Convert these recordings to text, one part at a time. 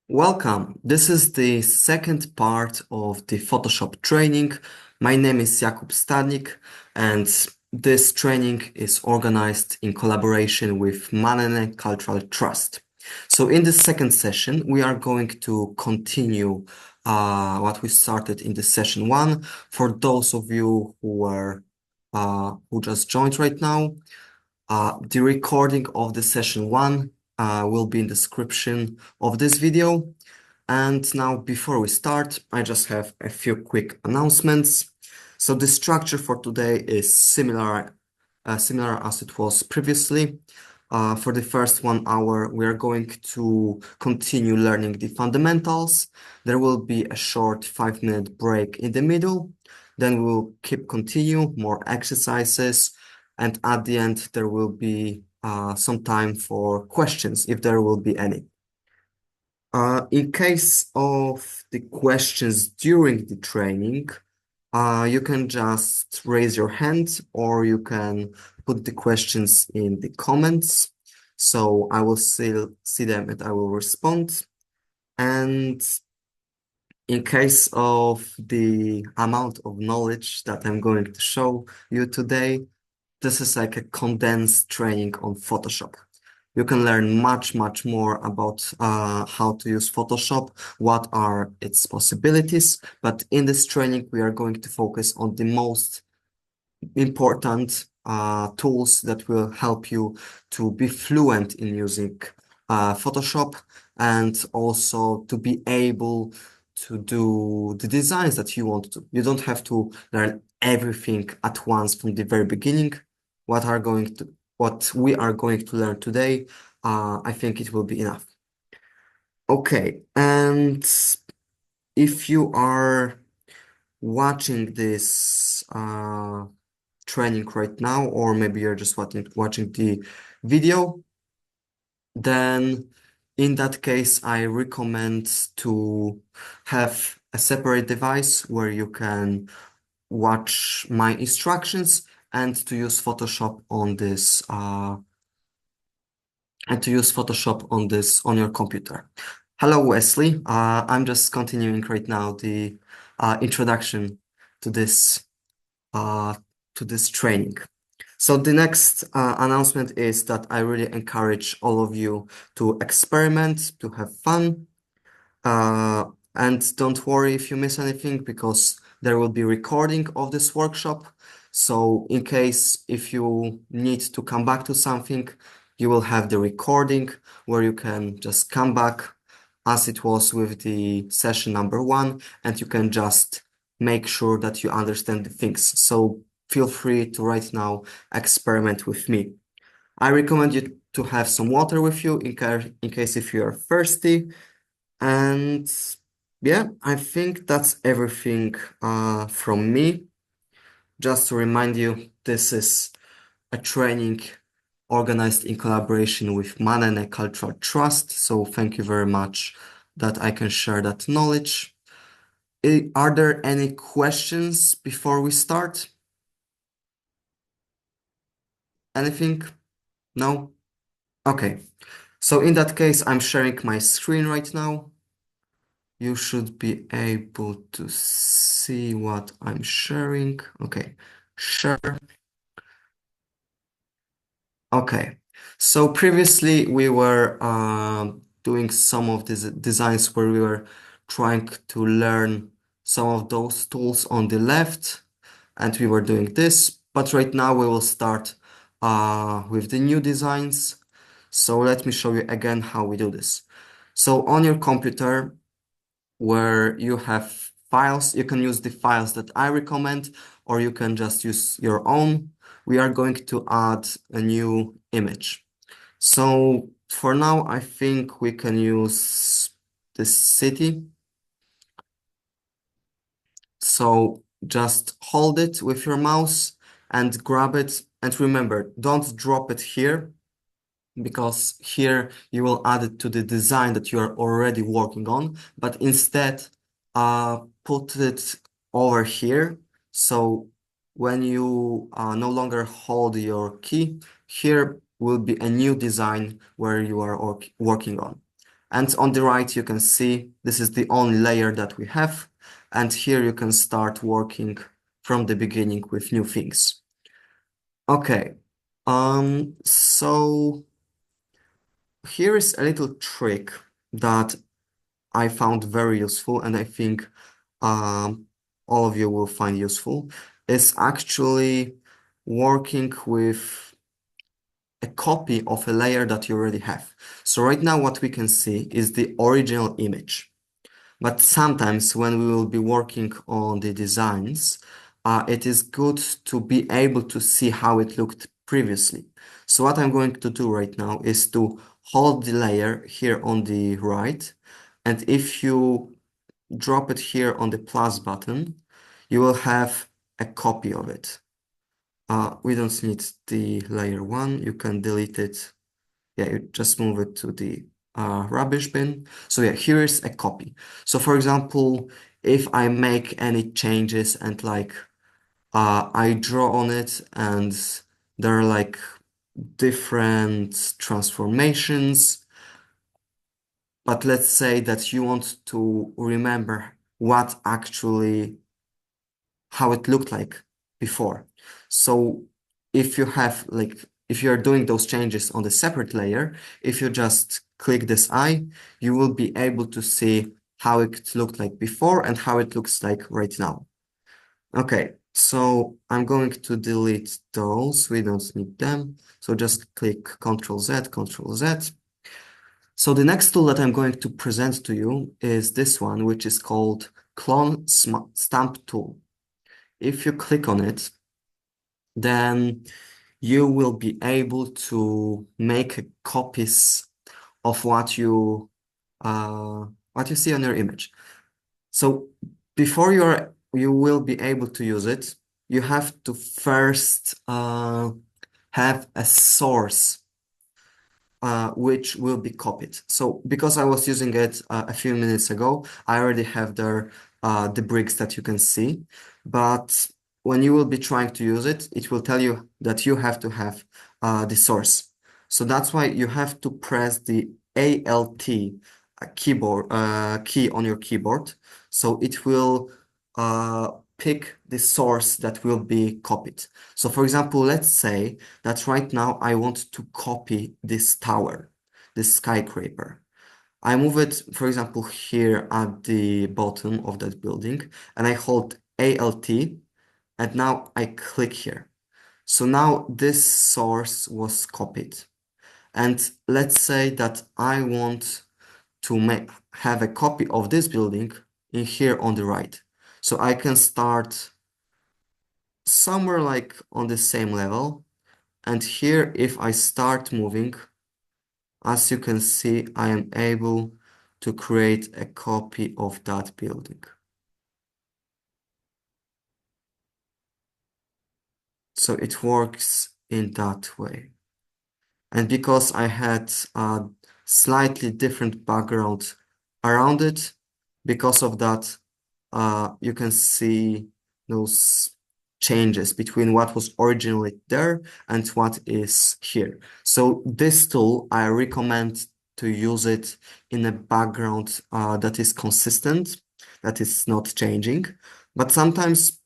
Welcome. This is the second part of the Photoshop training. My name is Jakub Stadnik, and this training is organized in collaboration with Manene Cultural Trust. So in the second session, we are going to continue what we started in the session one. For those of you who just joined right now, the recording of the session one will be in the description of this video. And now, before we start, I just have a few quick announcements. So the structure for today is similar as it was previously. For the first 1 hour, we are going to continue learning the fundamentals. There will be a short 5-minute break in the middle. Then we will continue more exercises. And at the end, there will be some time for questions, if there will be any. In case of the questions during the training, you can just raise your hand or you can put the questions in the comments. So I will see them and I will respond. And in case of the amount of knowledge that I'm going to show you today, this is like a condensed training on Photoshop. You can learn much more about how to use Photoshop, what are its possibilities. But in this training, we are going to focus on the most important tools that will help you to be fluent in using Photoshop and also to be able to do the designs that you want to. You don't have to learn everything at once from the very beginning. What we are going to learn today, I think it will be enough. Okay, and if you are watching this training right now, or maybe you're just watching the video, then in that case, I recommend to have a separate device where you can watch my instructions and to use Photoshop on this on your computer. Hello, Wesley. I'm just continuing right now the introduction to this training. So the next announcement is that I really encourage all of you to experiment, to have fun. And don't worry if you miss anything because there will be recording of this workshop. So in case if you need to come back to something, you will have the recording where you can just come back as it was with the session number one, and you can just make sure that you understand the things. So feel free to right now experiment with me. I recommend you to have some water with you in case if you are thirsty. And yeah, I think that's everything from me. Just to remind you, this is a training organized in collaboration with Manene Cultural Trust. So thank you very much that I can share that knowledge. Are there any questions before we start? Anything? No? Okay. So in that case, I'm sharing my screen right now. You should be able to see what I'm sharing. Okay, share. Okay, so previously we were doing some of these designs where we were trying to learn some of those tools on the left, and we were doing this. But right now we will start with the new designs. So let me show you again how we do this. So on your computer, where you have files, you can use the files that I recommend, or you can just use your own. We are going to add a new image. So for now, I think we can use this city. So just hold it with your mouse and grab it. And remember, don't drop it here, because here you will add it to the design that you are already working on, but instead put it over here. So when you no longer hold your key, here will be a new design where you are working on. And on the right, you can see this is the only layer that we have. And here you can start working from the beginning with new things. Okay, so here is a little trick that I found very useful, and I think um, all of you will find useful, is actually working with a copy of a layer that you already have. So right now what we can see is the original image. But sometimes when we will be working on the designs, it is good to be able to see how it looked previously. So what I'm going to do right now is to hold the layer here on the right. And if you drop it here on the plus button, you will have a copy of it. We don't need the layer one. You can delete it. Yeah, you just move it to the rubbish bin. So yeah, here is a copy. So for example, if I make any changes and like I draw on it and there are like different transformations, but let's say that you want to remember what actually how it looked like before. So if you have like, if you're doing those changes on the separate layer, if you just click this eye, you will be able to see how it looked like before and how it looks like right now. Okay, so I'm going to delete those. We don't need them. So just click Ctrl Z, Ctrl Z. So the next tool that I'm going to present to you is this one, which is called Clone Stamp Tool. If you click on it, then you will be able to make copies of what you see on your image. So before you will be able to use it, you have to first have a source which will be copied. So because I was using it a few minutes ago, I already have there the bricks that you can see. But when you will be trying to use it, it will tell you that you have to have the source. So that's why you have to press the ALT keyboard key on your keyboard. So it will pick the source that will be copied. So for example, let's say that right now I want to copy this tower, this skyscraper. I move it, for example, here at the bottom of that building, and I hold ALT, and now I click here. So now this source was copied. And let's say that I want to have a copy of this building in here on the right. So I can start somewhere like on the same level. And here, if I start moving, as you can see, I am able to create a copy of that building. So it works in that way. And because I had a slightly different background around it, because of that, you can see those changes between what was originally there and what is here. So this tool, I recommend to use it in a background that is consistent, that is not changing. But sometimes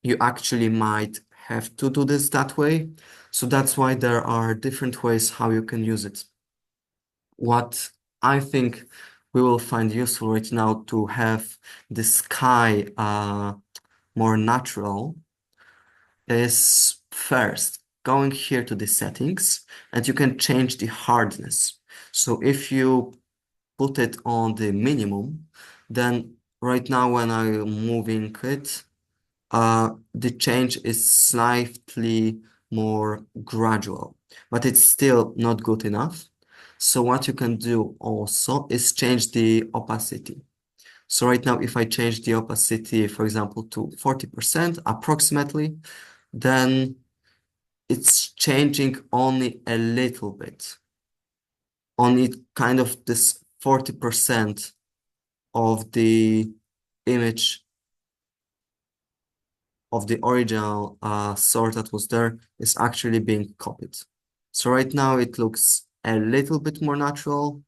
you actually might have to do this that way. So that's why there are different ways how you can use it. What I think we will find useful right now to have the sky more natural is first going here to the settings, and you can change the hardness. So if you put it on the minimum, then right now when I'm moving it, the change is slightly more gradual, but it's still not good enough. So what you can do also is change the opacity. So right now, if I change the opacity, for example, to 40% approximately, then it's changing only a little bit. Only kind of this 40% of the image of the original source that was there is actually being copied. So right now it looks a little bit more natural,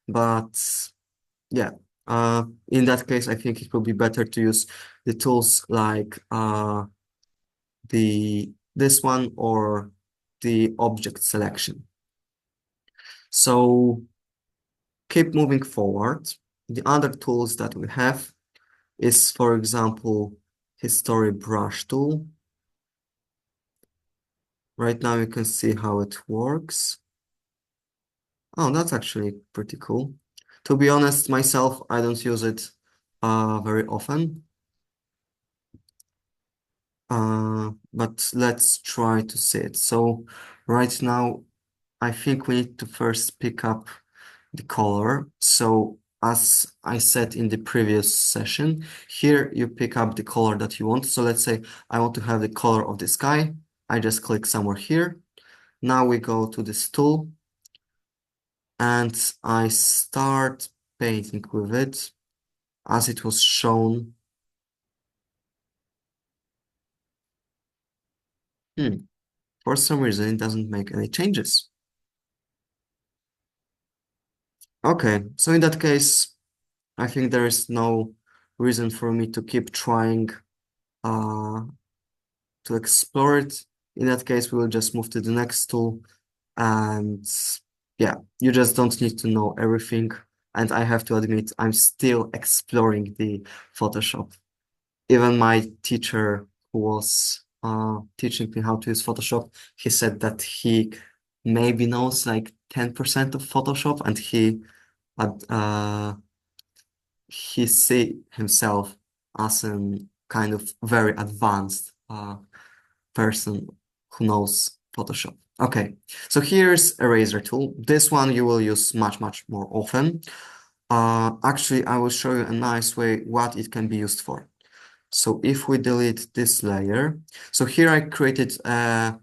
But yeah, in that case, I think it will be better to use the tools like this one or the object selection. So keep moving forward. The other tools that we have is, for example, history brush tool. Right now you can see how it works. Oh, that's actually pretty cool. To be honest, myself, I don't use it very often. But let's try to see it. So right now, I think we need to first pick up the color. So as I said in the previous session, here you pick up the color that you want. So let's say I want to have the color of the sky. I just click somewhere here. Now we go to this tool and I start painting with it as it was shown. For some reason, it doesn't make any changes. Okay, so in that case, I think there is no reason for me to keep trying uh, to explore it. In that case, we will just move to the next tool. And yeah, you just don't need to know everything. And I have to admit, I'm still exploring the Photoshop. Even my teacher who was teaching me how to use Photoshop, he said that he maybe knows like 10% of Photoshop and he see himself as a kind of very advanced person who knows Photoshop. Okay, so here's eraser tool. This one you will use much, much more often. Actually, I will show you a nice way what it can be used for. So if we delete this layer, so here I created a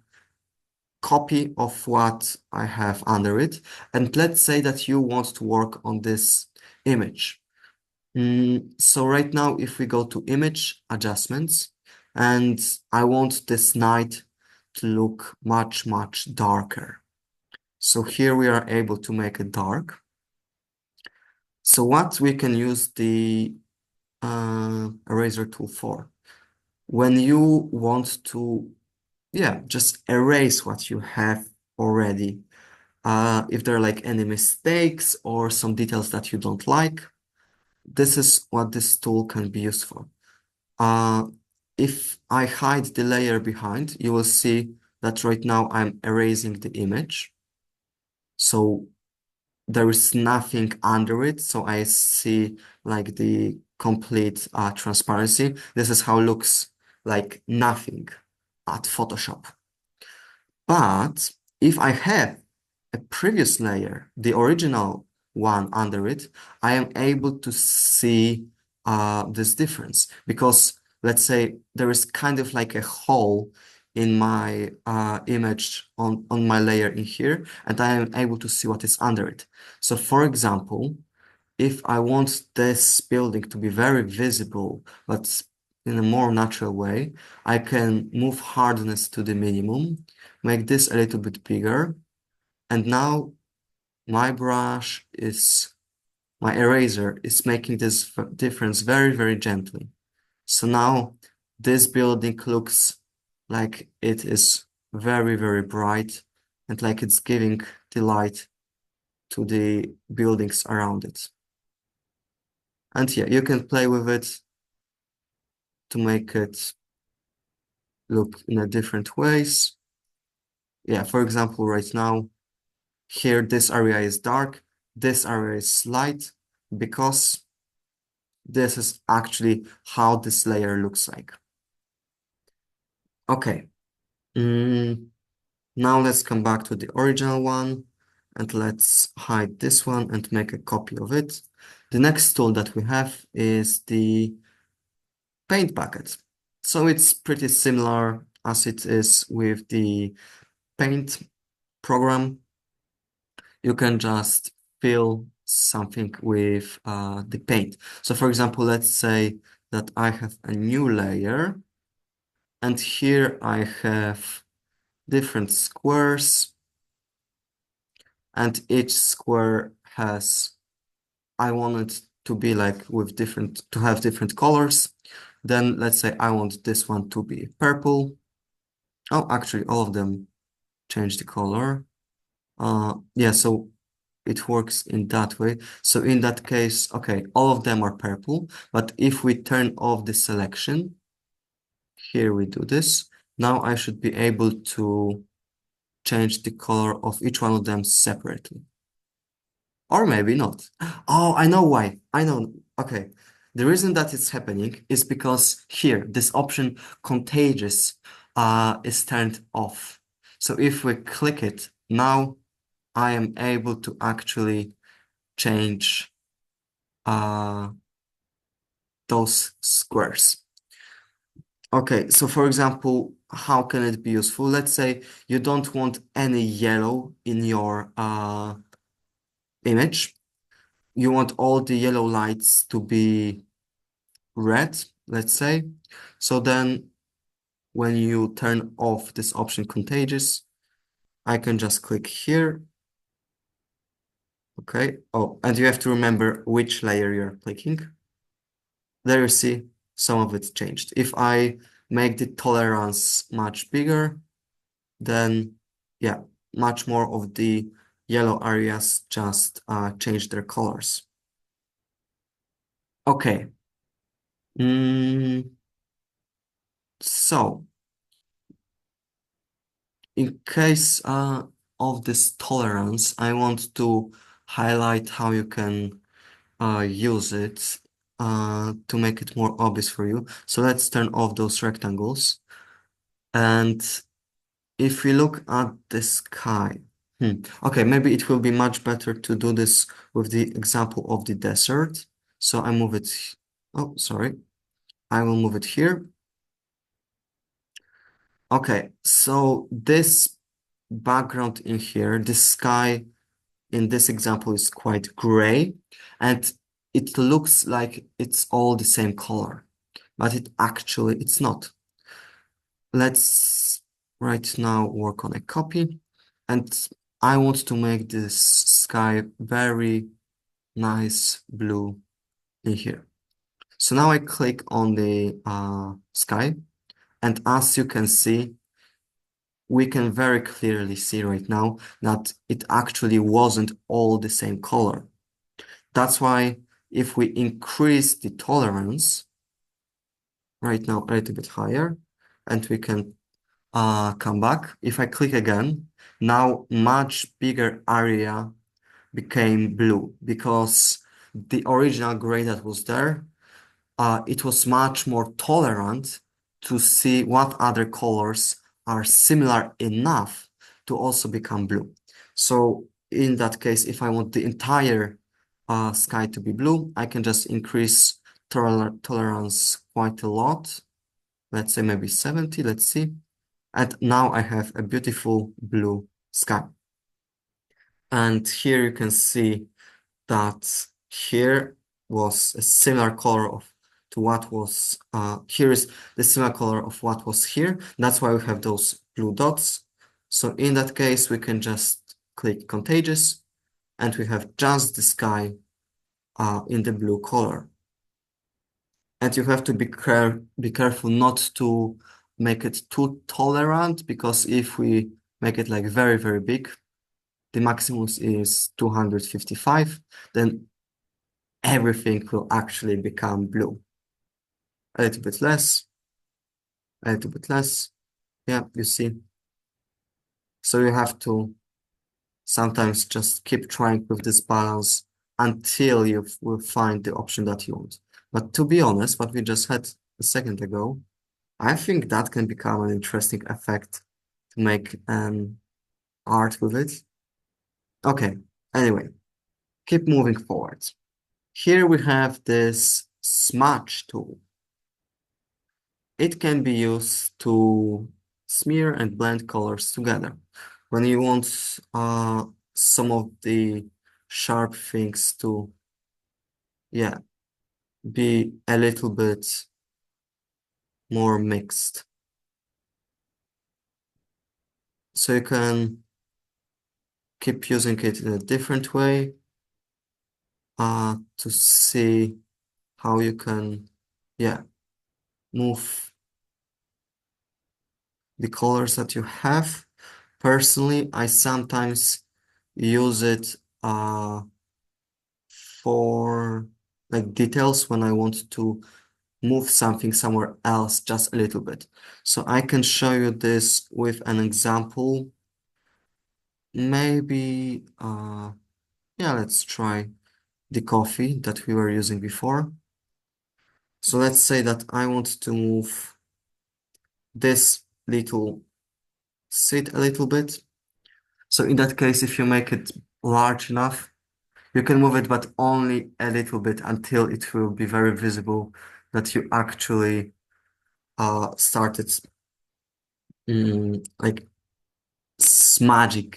copy of what I have under it. And let's say that you want to work on this image. So right now, if we go to image adjustments, and I want this night to look much, much darker. So here we are able to make it dark. So what we can use the eraser tool for? When you want to, yeah, just erase what you have already. If there are like any mistakes or some details that you don't like, this is what this tool can be used for. Uh, if I hide the layer behind, you will see that right now I'm erasing the image. So there is nothing under it. So I see like the complete transparency. This is how it looks like nothing at Photoshop. But if I have a previous layer, the original one under it, I am able to see this difference because let's say there is kind of like a hole in my image on my layer in here, and I am able to see what is under it. So for example, if I want this building to be very visible, but in a more natural way, I can move hardness to the minimum, make this a little bit bigger, and now my my eraser is making this difference very, very gently. So now this building looks like it is very, very bright and like it's giving the light to the buildings around it. And yeah, you can play with it to make it look in a different ways. Yeah, for example, right now, here this area is dark, this area is light, because this is actually how this layer looks like. Okay, now let's come back to the original one and let's hide this one and make a copy of it. The next tool that we have is the paint bucket. So it's pretty similar as it is with the paint program. You can just fill something with the paint. So for example, let's say that I have a new layer and here I have different squares and each square has I want it to be like to have different colors. Then let's say I want this one to be purple. Oh, actually, all of them change the color. Yeah, so it works in that way. So in that case, okay, all of them are purple, but if we turn off the selection, here we do this. Now I should be able to change the color of each one of them separately. Or maybe not. Oh, I know why. I know. Okay. The reason that it's happening is because here, this option contagious is turned off. So if we click it, now I am able to actually change uh, those squares. Okay, so for example, how can it be useful? Let's say you don't want any yellow in your image. You want all the yellow lights to be red, let's say. So then when you turn off this option contagious, I can just click here. Okay. Oh, and you have to remember which layer you're clicking. There you see some of it changed. If I make the tolerance much bigger, then yeah, much more of the yellow areas just change their colors. Okay. So in case of this tolerance, I want to highlight how you can use it to make it more obvious for you. So let's turn off those rectangles. And if we look at the sky, okay, maybe it will be much better to do this with the example of the desert. So I move it, oh, sorry. I will move it here. Okay, so this background in here, the sky in this example is quite gray, and it looks like it's all the same color, but it's not. Let's right now work on a copy, and I want to make this sky very nice blue in here. So now I click on the sky, and as you can see, we can very clearly see right now that it actually wasn't all the same color. That's why if we increase the tolerance right now a little bit higher, and we can come back. If I click again, now much bigger area became blue because the original gray that was there, it was much more tolerant to see what other colors are similar enough to also become blue. So in that case, if I want the entire sky to be blue, I can just increase tolerance quite a lot. Let's say maybe 70, let's see. And now I have a beautiful blue sky. And here you can see that here was a similar color to what was here is the similar color of what was here. That's why we have those blue dots. So in that case, we can just click contagious, and we have just the sky in the blue color. And you have to be careful not to make it too tolerant, because if we make it like very, very big, the maximum is 255, then everything will actually become blue. A little bit less, a little bit less. Yeah, you see. So you have to sometimes just keep trying with this balance until you will find the option that you want. But to be honest, what we just had a second ago, I think that can become an interesting effect to make an art with it. Okay, anyway, keep moving forward. Here we have this smudge tool. It can be used to smear and blend colors together. When you want some of the sharp things to, yeah, be a little bit more mixed. So you can keep using it in a different way. to see how you can, yeah, move the colors that you have. Personally, I sometimes use it for like details when I want to move something somewhere else just a little bit. So I can show you this with an example. Maybe, yeah, let's try the coffee that we were using before. So let's say that I want to move this little seat a little bit. So in that case, if you make it large enough, you can move it, but only a little bit until it will be very visible that you actually started like smudging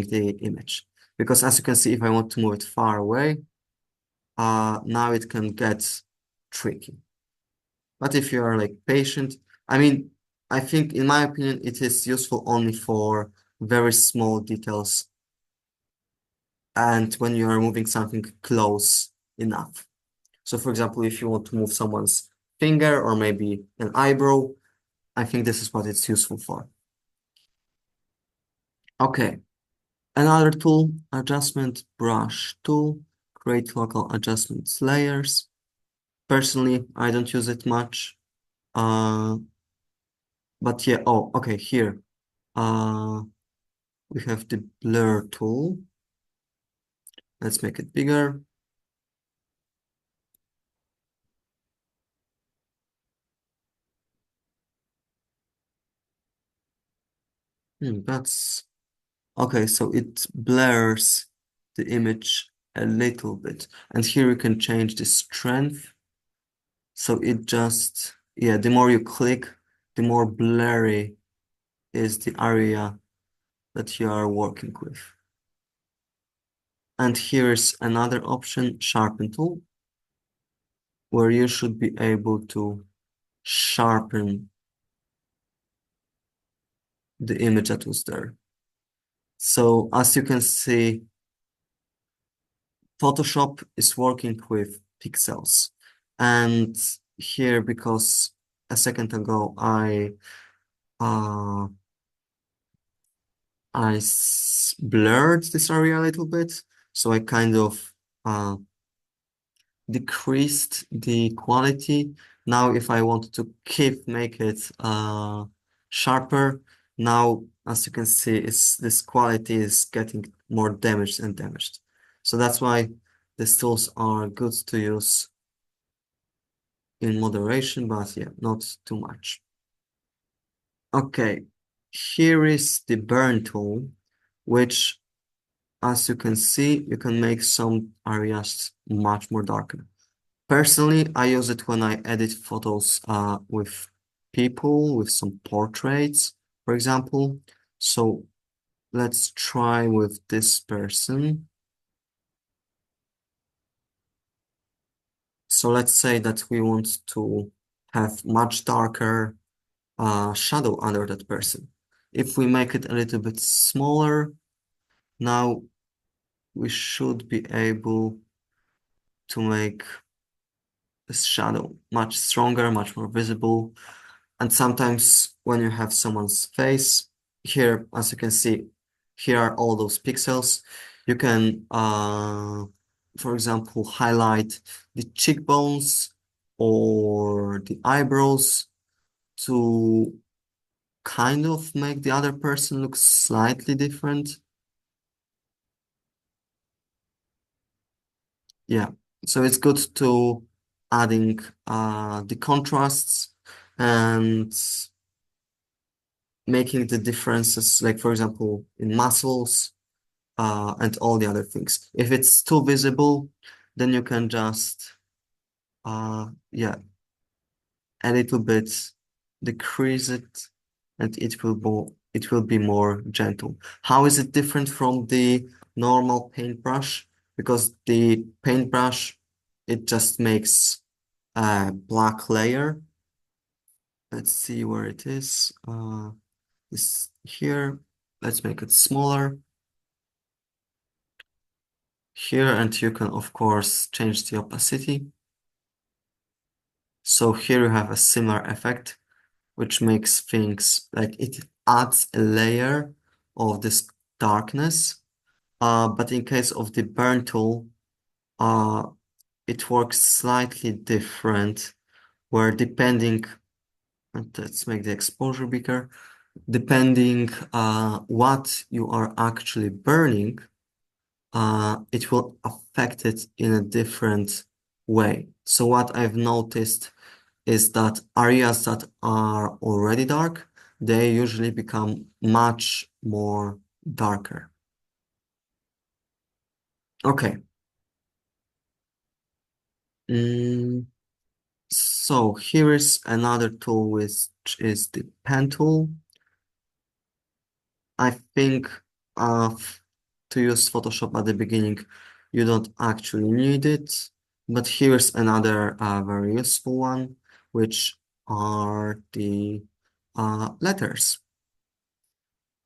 the image. Because as you can see, if I want to move it far away, now it can get tricky. But if you are like patient, I mean, I think in my opinion, it is useful only for very small details and when you are moving something close enough. So for example, if you want to move someone's finger or maybe an eyebrow, I think this is what it's useful for. Okay, another tool, adjustment brush tool, create local adjustments layers. Personally, I don't use it much. Uh, but yeah, oh, okay, here. Uh, we have the blur tool. Let's make it bigger. That's okay, so it blurs the image a little bit. And here you can change the strength. So it just, yeah, the more you click, the more blurry is the area that you are working with. And here's another option, sharpen tool, where you should be able to sharpen the image that was there. So as you can see, Photoshop is working with pixels. And here, because a second ago uh, blurred this area a little bit, so I kind of decreased the quality. Now, if I want to make it sharper, now as you can see, this quality is getting more damaged and damaged. So that's why these tools are good to use in moderation, but yeah, not too much. Okay, here is the burn tool, which as you can see, you can make some areas much more darker. Personally, I use it when I edit photos with people, with some portraits, for example. So let's try with this person. So let's say that we want to have much darker shadow under that person. If we make it a little bit smaller, now we should be able to make this shadow much stronger, much more visible. And sometimes when you have someone's face, here, as you can see, here are all those pixels. You can, for example, highlight the cheekbones or the eyebrows to kind of make the other person look slightly different. Yeah, so it's good to adding the contrasts and making the differences, like for example, in muscles and all the other things. If it's too visible, then you can just yeah, a little bit decrease it and it will be more gentle. How is it different from the normal paintbrush? Because the paintbrush, it just makes a black layer. Let's see where it is. This here. Let's make it smaller. here, and you can, of course, change the opacity. So here you have a similar effect, which makes things like it adds a layer of this darkness. But in case of the burn tool, uh, it works slightly different, where depending, and let's make the exposure bigger, depending what you are actually burning, it will affect it in a different way. So what I've noticed is that areas that are already dark, they usually become much more darker. Okay. Mm, so here is another tool which is the pen tool. I think to use Photoshop at the beginning, you don't actually need it. But here's another very useful one, which are the letters.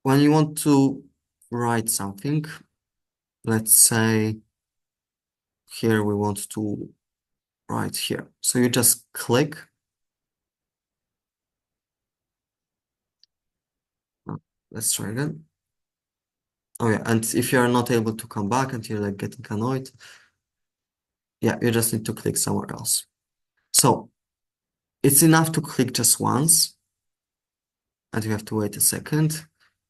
When you want to write something, let's say here we want to write here. So you just click. Let's try again. Oh yeah, and if you're not able to come back and you're like getting annoyed, yeah, you just need to click somewhere else. So it's enough to click just once, and you have to wait a second,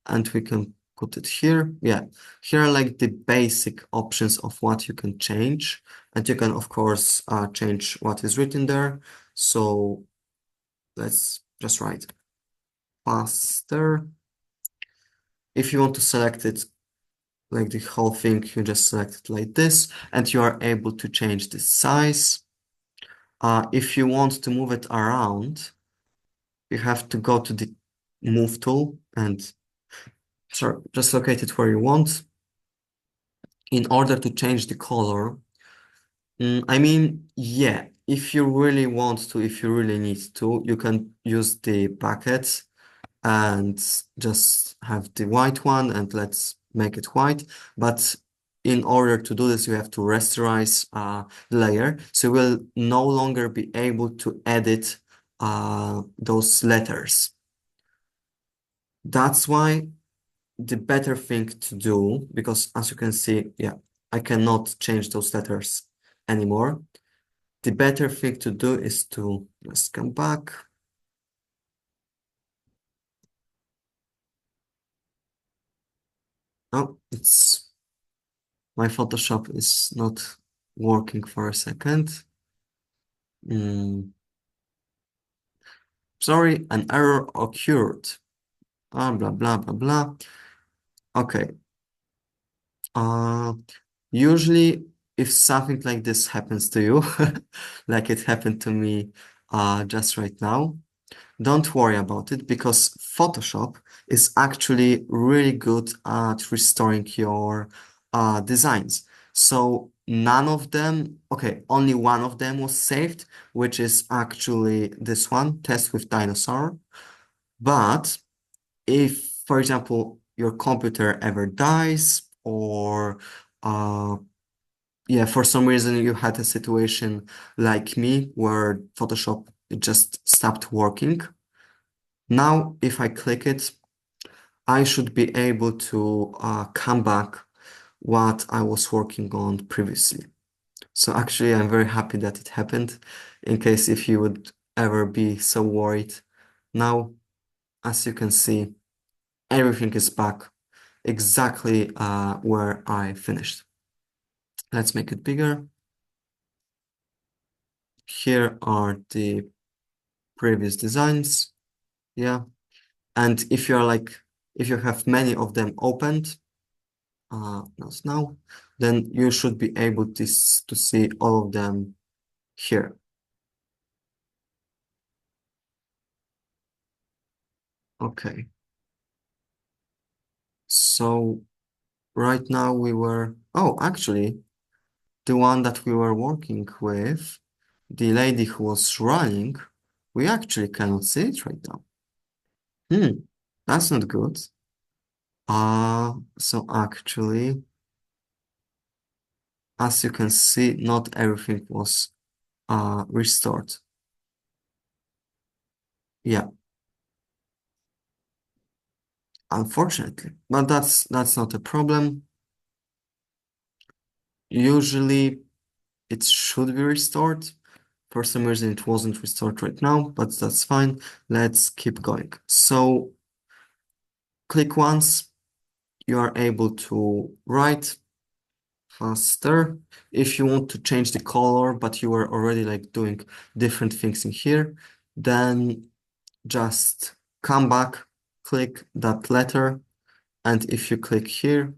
and we can put it here. Yeah, here are like the basic options of what you can change, and you can of course change what is written there. So let's just write faster. If you want to select it like the whole thing, you just select it like this, and you are able to change the size. If you want to move it around, you have to go to the move tool and sorry, just locate it where you want. In order to change the color, I mean, yeah, if you really want to, if you really need to, you can use the bucket and just have the white one and let's make it white. But in order to do this, you have to rasterize the layer. So you will no longer be able to edit those letters. That's why the better thing to do, because as you can see, yeah, I cannot change those letters anymore. The better thing to do is to let's come back. Oh, it's my Photoshop is not working for a second. Mm, sorry, an error occurred. Blah, blah, blah, blah. Okay. Uh, usually if something like this happens to you, like it happened to me just right now, don't worry about it because Photoshop is actually really good at restoring your designs. So none of them, okay, only one of them was saved, which is actually this one, Test with Dinosaur. But if, for example, your computer ever dies or yeah, for some reason you had a situation like me where Photoshop it just stopped working. Now, if I click it, I should be able to come back what I was working on previously. So actually, I'm very happy that it happened in case if you would ever be so worried. Now, as you can see, everything is back exactly where I finished. Let's make it bigger. Here are the previous designs. Yeah. And if you're like, if you have many of them opened, not now, then you should be able to see all of them here. Okay. So right now oh, actually, the one that we were working with, the lady who was running, we actually cannot see it right now. That's not good. So actually, as you can see, not everything was restored. Yeah, unfortunately, but that's not a problem. Usually it should be restored. For some reason it wasn't restored right now, but that's fine. Let's keep going. So click once, you are able to write faster. If you want to change the color, but you are already like doing different things in here, then just come back, click that letter, and if you click here,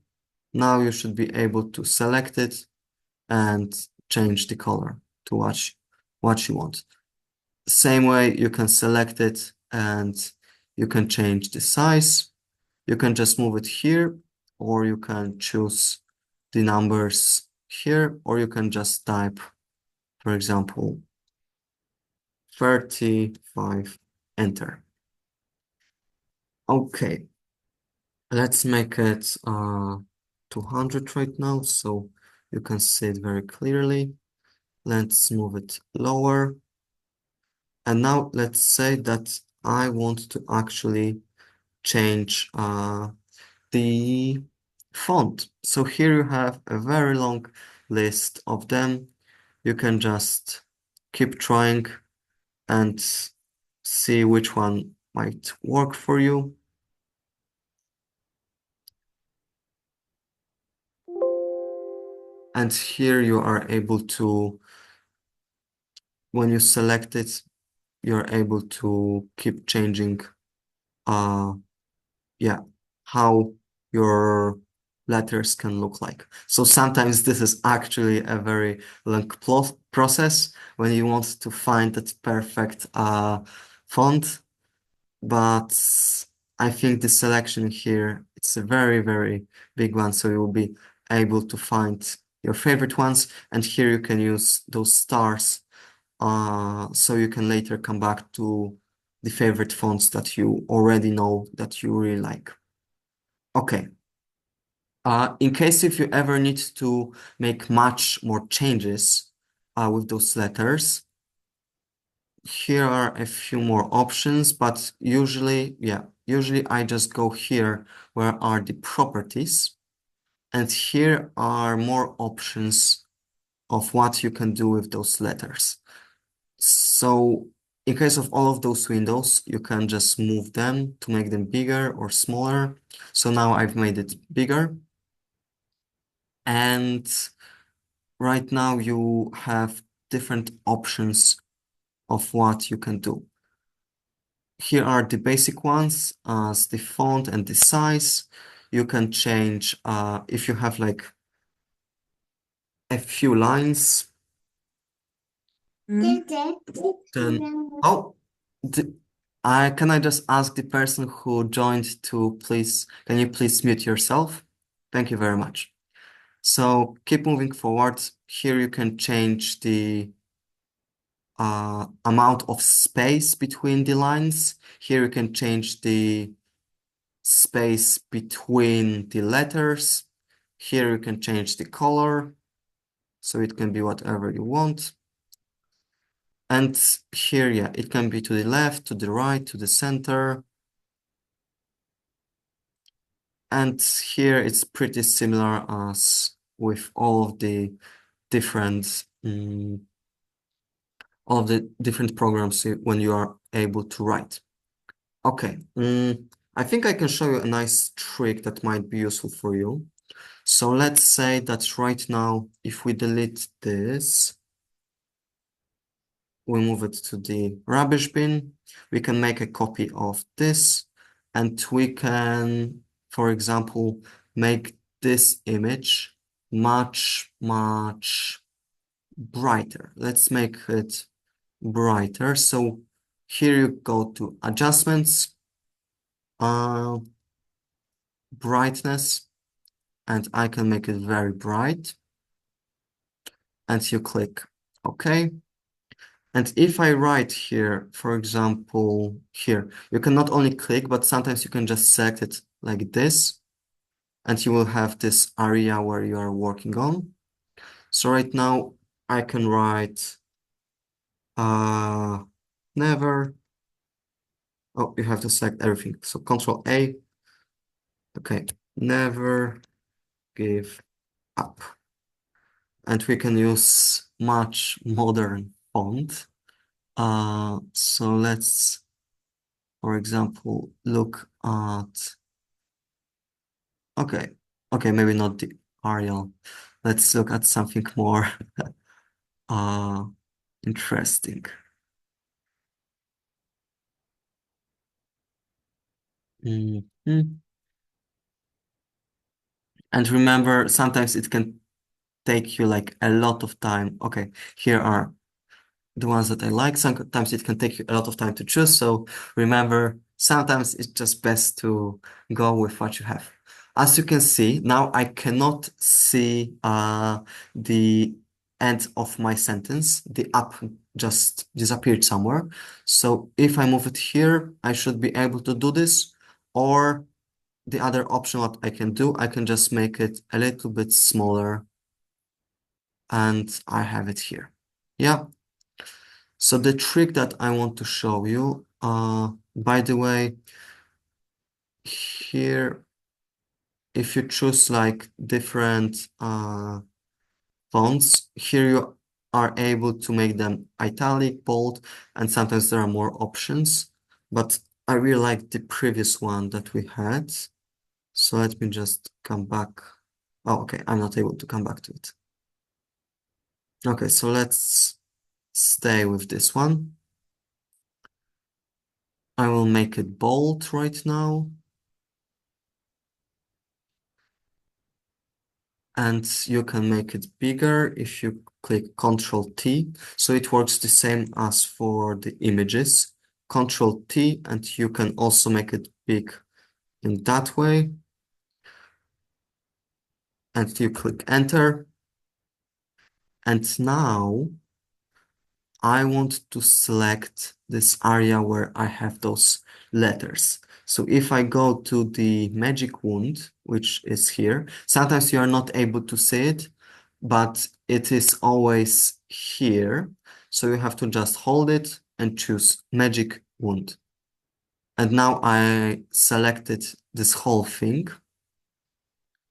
now you should be able to select it and change the color to what you want. Same way, you can select it and you can change the size. You can just move it here, or you can choose the numbers here, or you can just type, for example, 35, enter. Okay, let's make it 200 right now, so you can see it very clearly. Let's move it lower. And now let's say that I want to actually change the font. So here you have a very long list of them. You can just keep trying and see which one might work for you. And here you are able to, when you select it, you're able to keep changing, yeah, how your letters can look like. So sometimes this is actually a very long process when you want to find that perfect font, but I think the selection here, it's a very, very big one, so you will be able to find your favorite ones, and here you can use those stars so you can later come back to the favorite fonts that you already know that you really like. Okay. In case if you ever need to make much more changes with those letters, here are a few more options, but usually I just go here where are the properties, and here are more options of what you can do with those letters. So in case of all of those windows, you can just move them to make them bigger or smaller. So now I've made it bigger. And right now you have different options of what you can do. Here are the basic ones as the font and the size. You can change if you have like a few lines, then oh, can I just ask the person who joined to please, can you please mute yourself? Thank you very much. So keep moving forward. Here you can change the amount of space between the lines. Here you can change the space between the letters. Here you can change the color, so it can be whatever you want. And here, yeah, it can be to the left, to the right, to the center. And here it's pretty similar as with all of the different programs when you are able to write. Okay, I think I can show you a nice trick that might be useful for you. So let's say that right now, if we delete this, we move it to the rubbish bin, we can make a copy of this, and we can, for example, make this image much, much brighter. Let's make it brighter. So here you go to adjustments, brightness, and I can make it very bright. And you click OK. And if I write here, for example, here, you can not only click, but sometimes you can just select it like this, and you will have this area where you are working on. So right now I can write uh never. Oh, you have to select everything. So Control A. Okay, never give up. And we can use much modern font. So let's, for example, look at, okay, okay, maybe not the Arial. Let's look at something more uh interesting. Mhm. And remember, sometimes it can take you like a lot of time. Okay, here are the ones that I like. Sometimes it can take you a lot of time to choose. So remember, sometimes it's just best to go with what you have. As you can see, now I cannot see the end of my sentence. The up just disappeared somewhere. So if I move it here, I should be able to do this. Or the other option what I can do, I can just make it a little bit smaller and I have it here. Yeah. So the trick that I want to show you, by the way, here, if you choose like different fonts, here you are able to make them italic, bold, and sometimes there are more options. But I really like the previous one that we had. So let me just come back. Oh, okay, I'm not able to come back to it. Okay, so let's stay with this one. I will make it bold right now. And you can make it bigger if you click Control T. So it works the same as for the images. Control T, and you can also make it big in that way. And you click Enter. And now I want to select this area where I have those letters. So if I go to the magic wand, which is here, sometimes you are not able to see it, but it is always here. So you have to just hold it and choose magic wand. And now I selected this whole thing.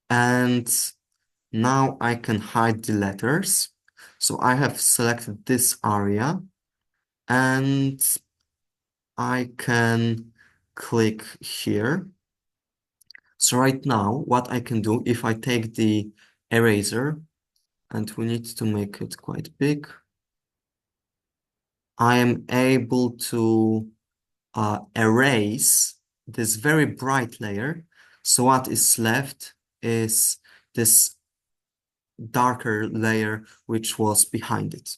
And now I can hide the letters. So I have selected this area and I can click here. So right now, what I can do, if I take the eraser, and we need to make it quite big, I am able to erase this very bright layer. So what is left is this darker layer which was behind it.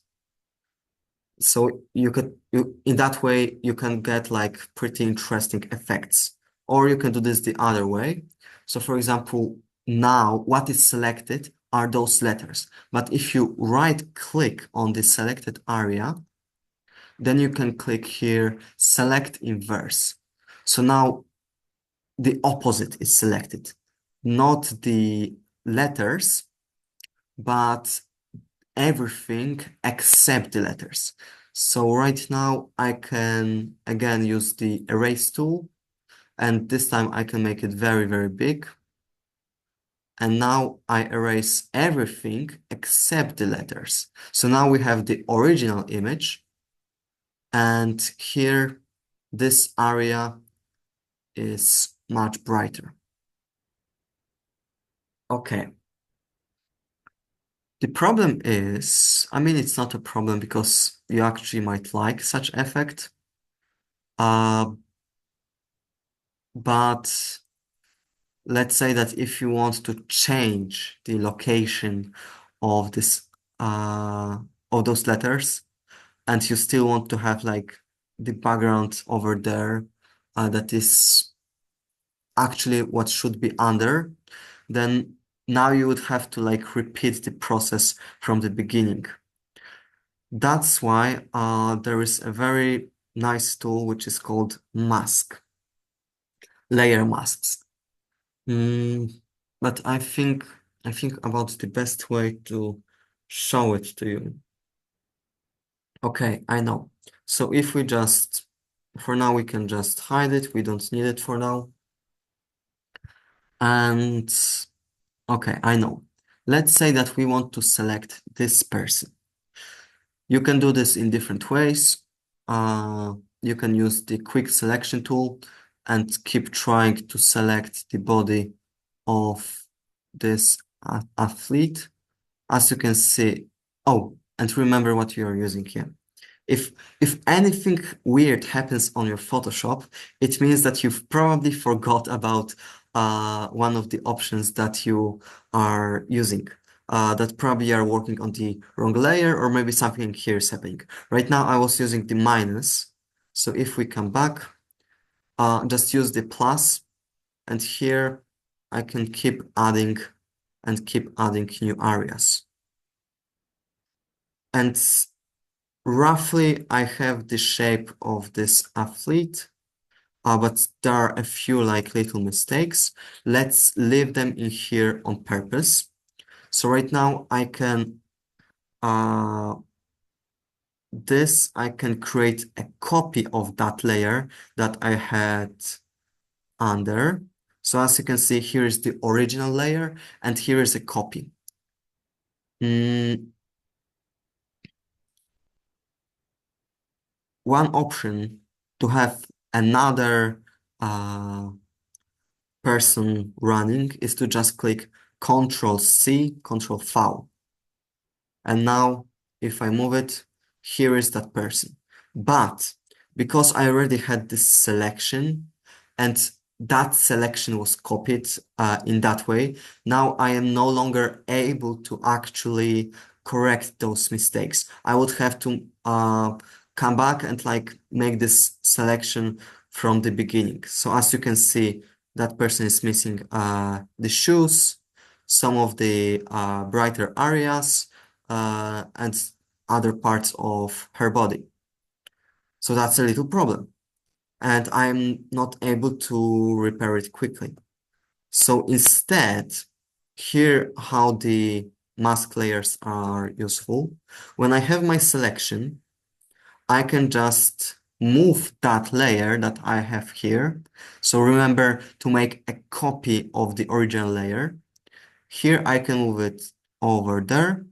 So in that way you can get like pretty interesting effects. Or you can do this the other way. So for example, now what is selected are those letters. But if you right click on the selected area, then you can click here, select inverse. So now the opposite is selected, not the letters, but everything except the letters. So right now I can again use the erase tool, and this time I can make it very, very big. And now I erase everything except the letters. So now we have the original image, and here this area is much brighter. Okay. The problem is, I mean, it's not a problem because you actually might like such effect. Uh, but let's say that if you want to change the location of this of those letters, and you still want to have like the background over there that is actually what should be under, then now you would have to like repeat the process from the beginning. That's why there is a very nice tool which is called mask, layer masks. Mm, but I think about the best way to show it to you. Okay, I know. So if we just, for now, we can just hide it. We don't need it for now. And okay, I know. Let's say that we want to select this person. You can do this in different ways. You can use the quick selection tool and keep trying to select the body of this athlete. As you can see, oh, and remember what you are using here. If if anything weird happens on your Photoshop, it means that you've probably forgot about one of the options that you are using. That probably are working on the wrong layer, or maybe something here is happening. Right now, I was using the minus. So if we come back, just use the plus, and here I can keep adding and keep adding new areas. And roughly, I have the shape of this athlete, but there are a few like little mistakes. Let's leave them in here on purpose. So right now I can uh, I can create a copy of that layer that I had under. So as you can see, here is the original layer and here is a copy. One option to have another person running is to just click Control C, Control V. And now if I move it, here is that person. But because I already had this selection and that selection was copied in that way, now I am no longer able to actually correct those mistakes. I would have to come back and like make this selection from the beginning. So as you can see, that person is missing the shoes, some of the brighter areas, and other parts of her body. So that's a little problem. And I'm not able to repair it quickly. So instead, here how the mask layers are useful. When I have my selection, I can just move that layer that I have here. So remember to make a copy of the original layer. Here I can move it over there.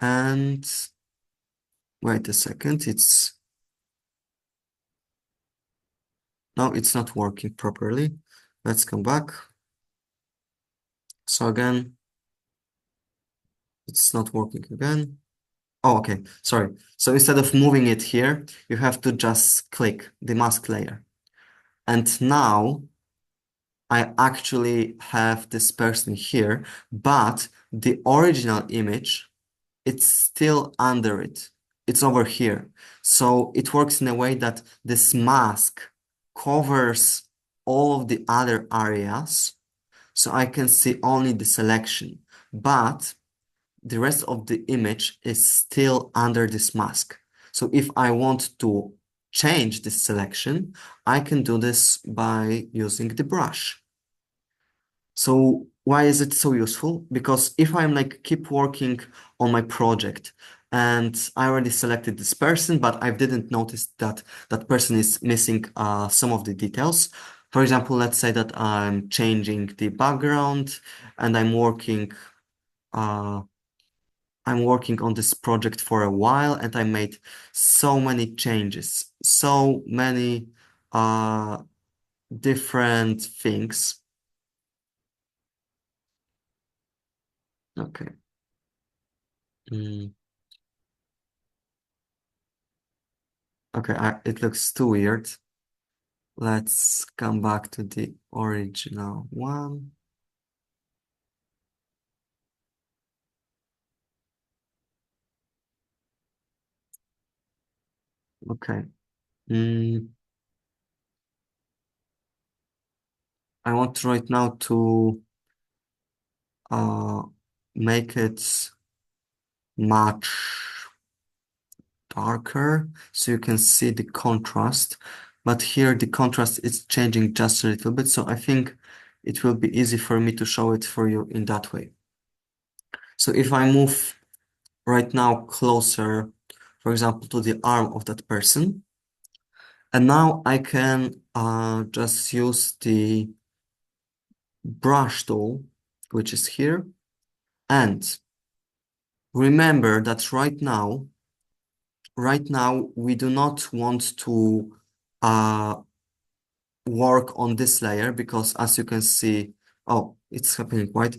And wait a second, no, it's not working properly. Let's come back. So again, it's not working again. Oh, okay, sorry. So instead of moving it here, you have to just click the mask layer. And now I actually have this person here, but the original image, it's still under it. It's over here. So it works in a way that this mask covers all of the other areas. So I can see only the selection, but the rest of the image is still under this mask. So if I want to change this selection, I can do this by using the brush. So why is it so useful? Because if I'm like keep working on my project and I already selected this person, but I didn't notice that that person is missing some of the details. For example, let's say that I'm changing the background and uh, I'm working on this project for a while and I made so many changes, so many uh, different things. Okay. Mm. Okay, it looks too weird. Let's come back to the original one. Okay. Mm, I want right now to uh, make it much darker so you can see the contrast. But here the contrast is changing just a little bit, so I think it will be easy for me to show it for you in that way. So if I move right now closer, for example, to the arm of that person, and now I can just use the brush tool, which is here, and remember that right now we do not want to uh, work on this layer because as you can see, oh, it's happening, right?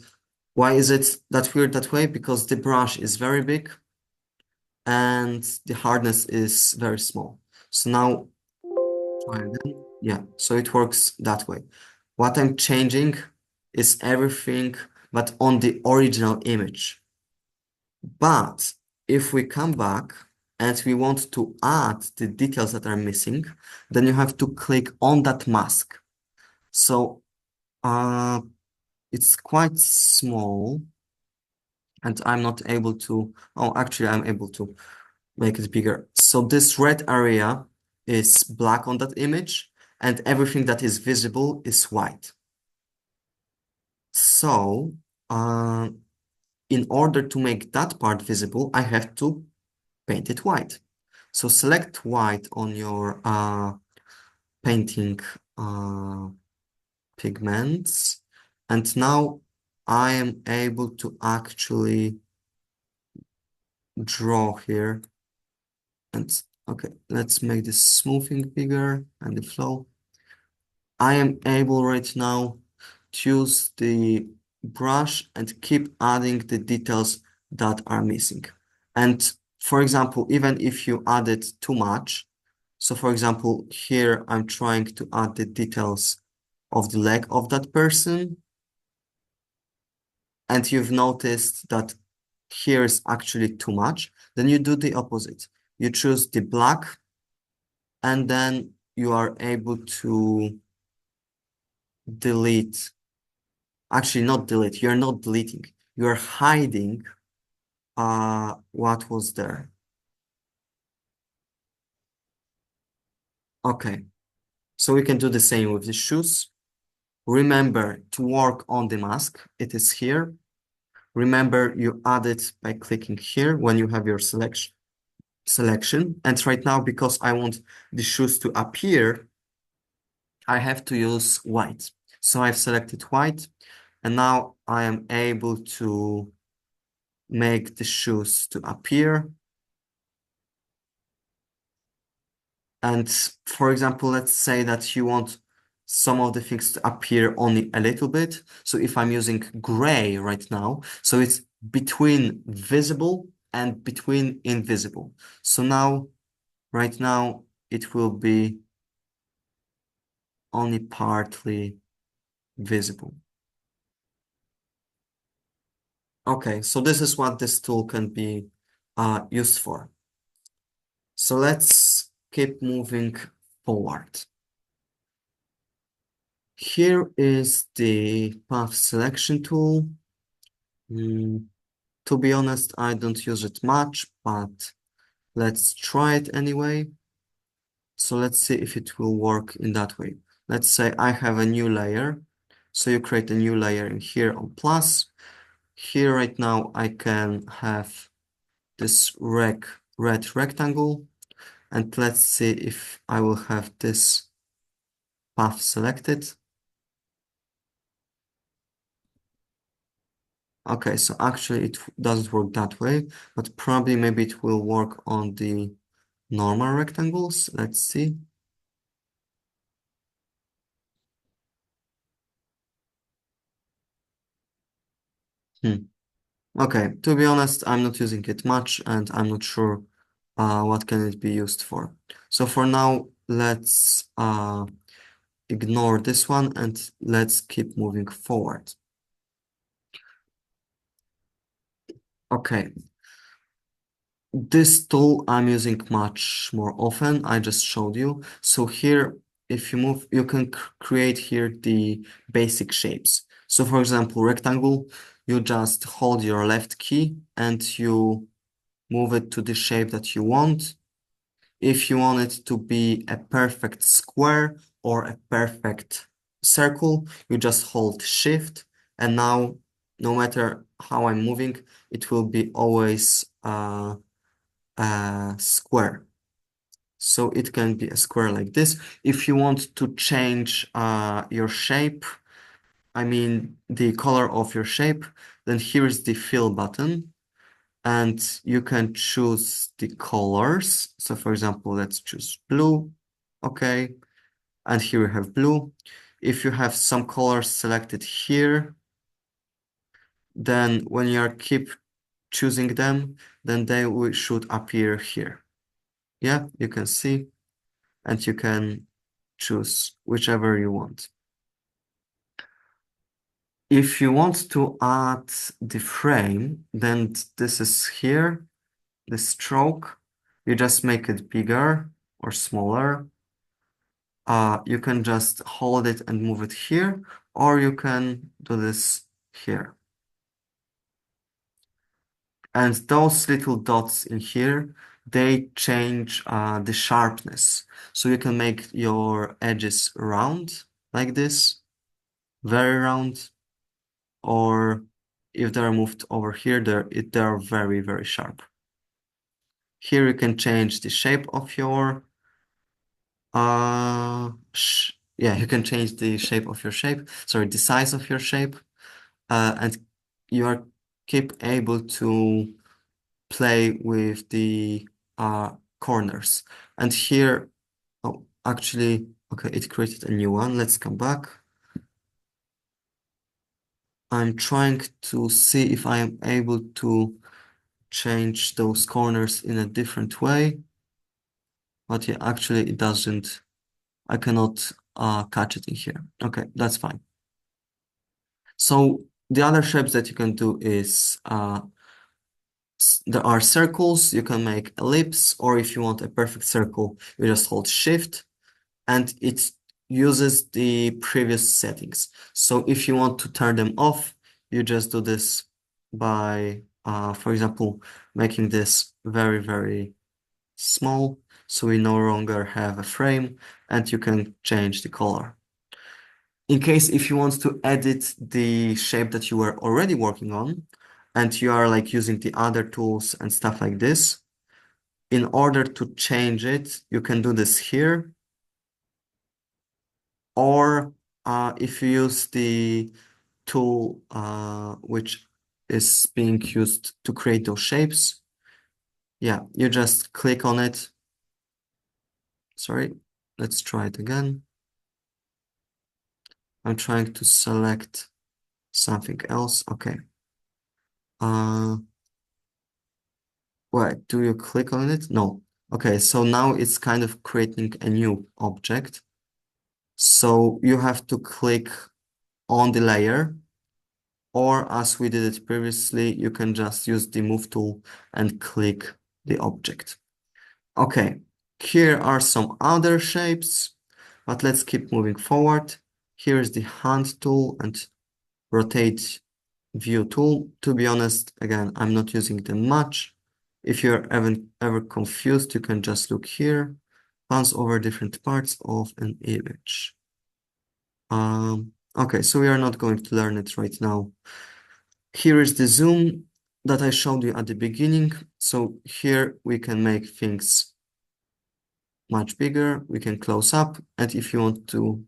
Why is it that weird that way? Because the brush is very big and the hardness is very small. So now, try again. Yeah, so it works that way. What I'm changing is everything but on the original image. But if we come back and we want to add the details that are missing, then you have to click on that mask. So uh, it's quite small and I'm not able to, oh, actually I'm able to make it bigger. So this red area is black on that image and everything that is visible is white. So uh, in order to make that part visible, I have to paint it white. So select white on your painting uh, pigments. And now I am able to actually draw here. And okay, let's make this smoothing bigger and the flow. I am able right now to use the brush and keep adding the details that are missing. And for example, even if you added too much, so for example, here I'm trying to add the details of the leg of that person, and you've noticed that here is actually too much, then you do the opposite. You choose the black, and then you are able to delete. Actually, not delete. You're not deleting. You're hiding what was there. Okay, so we can do the same with the shoes. Remember to work on the mask. It is here. Remember you add it by clicking here when you have your selection. And right now, because I want the shoes to appear, I have to use white. So I've selected white, and now I am able to make the shoes to appear. And for example, let's say that you want some of the things to appear only a little bit. So if I'm using gray right now, so it's between visible and between invisible. So now, right now, it will be only partly visible. Okay, so this is what this tool can be used for. So let's keep moving forward. Here is the path selection tool. To be honest, I don't use it much, but let's try it anyway. So let's see if it will work in that way. Let's say I have a new layer. So you create a new layer in here on plus. Here right now I can have this red rectangle. And let's see if I will have this path selected. Okay, so actually it doesn't work that way, but probably maybe it will work on the normal rectangles. Let's see. Okay, to be honest, I'm not using it much and I'm not sure what can it be used for. So for now, let's ignore this one and let's keep moving forward. Okay, this tool I'm using much more often. I just showed you. So here, if you move, you can create here the basic shapes. So for example, rectangle, you just hold your left key and you move it to the shape that you want. If you want it to be a perfect square or a perfect circle, you just hold shift and now no matter how I'm moving, it will be always a square. So it can be a square like this. If you want to change your shape, I mean the color of your shape, then here is the fill button, and you can choose the colors. So for example, let's choose blue. Okay. And here we have blue. If you have some colors selected here, then when you keep choosing them, then they should appear here. Yeah, you can see, and you can choose whichever you want. If you want to add the frame, then this is here, the stroke. You just make it bigger or smaller. You can just hold it and move it here, or you can do this here. And those little dots in here, they change the sharpness. So you can make your edges round like this, very round, or if they're moved over here, they're very, very sharp. Here you can change the shape of your yeah, you can change the shape of your shape, sorry, the size of your shape, and you are keep able to play with the corners. And here, oh, actually, okay, it created a new one. Let's come back. I'm trying to see if I am able to change those corners in a different way. But yeah, actually it doesn't. I cannot catch it in here. Okay, that's fine. So the other shapes that you can do is there are circles, you can make ellipse, or if you want a perfect circle, you just hold Shift, and it uses the previous settings. So if you want to turn them off, you just do this by, for example, making this very, very small, so we no longer have a frame, and you can change the color. In case if you want to edit the shape that you were already working on, and you are like using the other tools and stuff like this, in order to change it, you can do this here. Or if you use the tool which is being used to create those shapes, yeah, you just click on it. Sorry, let's try it again. I'm trying to select something else. Okay. Wait, do you click on it? No. Okay, so now it's kind of creating a new object. So you have to click on the layer, or as we did it previously, you can just use the move tool and click the object. Okay, here are some other shapes, but let's keep moving forward. Here is the hand tool and rotate view tool. To be honest, again, I'm not using them much. If you're ever confused, you can just look here, bounce over different parts of an image. Okay, so we are not going to learn it right now. Here is the zoom that I showed you at the beginning. So here we can make things much bigger. We can close up, and if you want to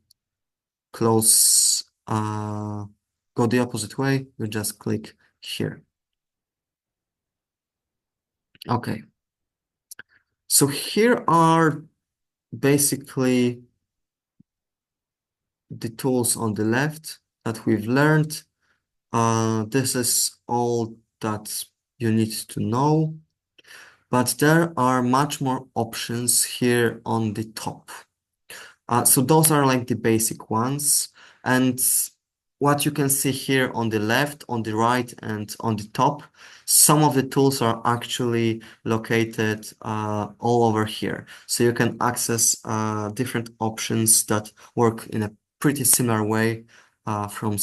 close, go the opposite way, you just click here. Okay. So here are basically the tools on the left that we've learned. This is all that you need to know, but there are much more options here on the top. So those are like the basic ones. And what you can see here on the left, on the right, and on the top, some of the tools are actually located all over here. So you can access different options that work in a pretty similar way from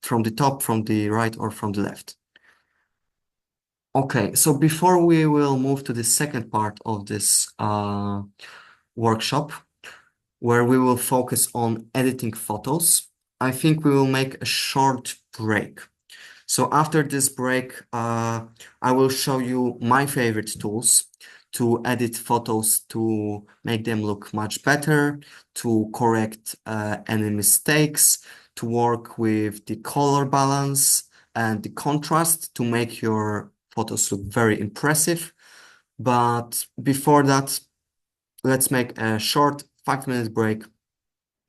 from the top, from the right, or from the left. Okay, so before we will move to the second part of this workshop, where we will focus on editing photos, I think we will make a short break. So after this break, I will show you my favorite tools to edit photos to make them look much better, to correct any mistakes, to work with the color balance and the contrast to make your photos look very impressive. But before that, let's make a short 5 minute break.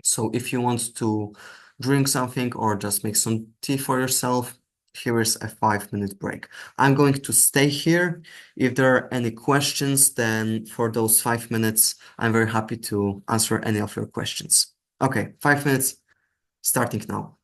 So if you want to drink something or just make some tea for yourself, here is a 5 minute break. I'm going to stay here. If there are any questions, then for those 5 minutes, I'm very happy to answer any of your questions. Okay, 5 minutes starting now.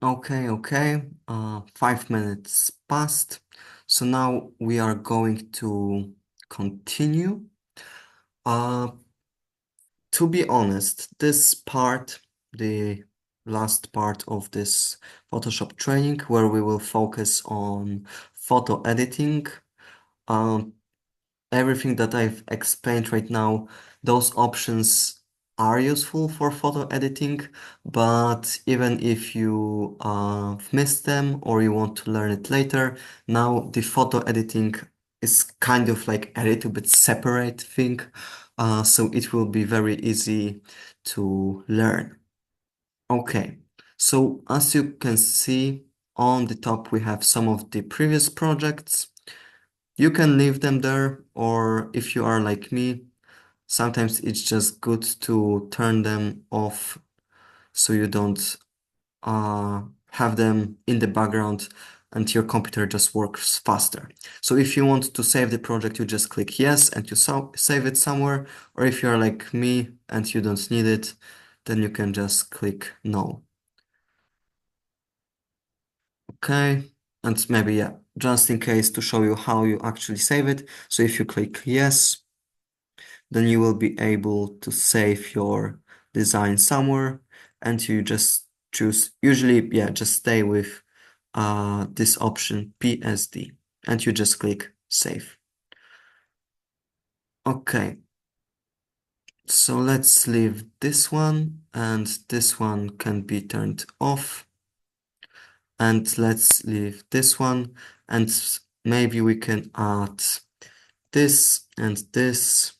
Okay. 5 minutes passed. So now we are going to continue. Uh, to be honest, this part, the last part of this Photoshop training, where we will focus on photo editing, um, everything that I've explained right now, those options are useful for photo editing, but even if you missed them or you want to learn it later, now the photo editing is kind of like a little bit separate thing, so it will be very easy to learn. Okay, so as you can see on the top, we have some of the previous projects. You can leave them there, or if you are like me, sometimes it's just good to turn them off so you don't have them in the background and your computer just works faster. So if you want to save the project, you just click yes and you save it somewhere, or if you're like me and you don't need it, then you can just click no. Okay, and maybe yeah, just in case to show you how you actually save it. So if you click yes, then you will be able to save your design somewhere and you just choose, usually, yeah, just stay with this option PSD and you just click save. Okay, so let's leave this one and this one can be turned off. And let's leave this one and maybe we can add this and this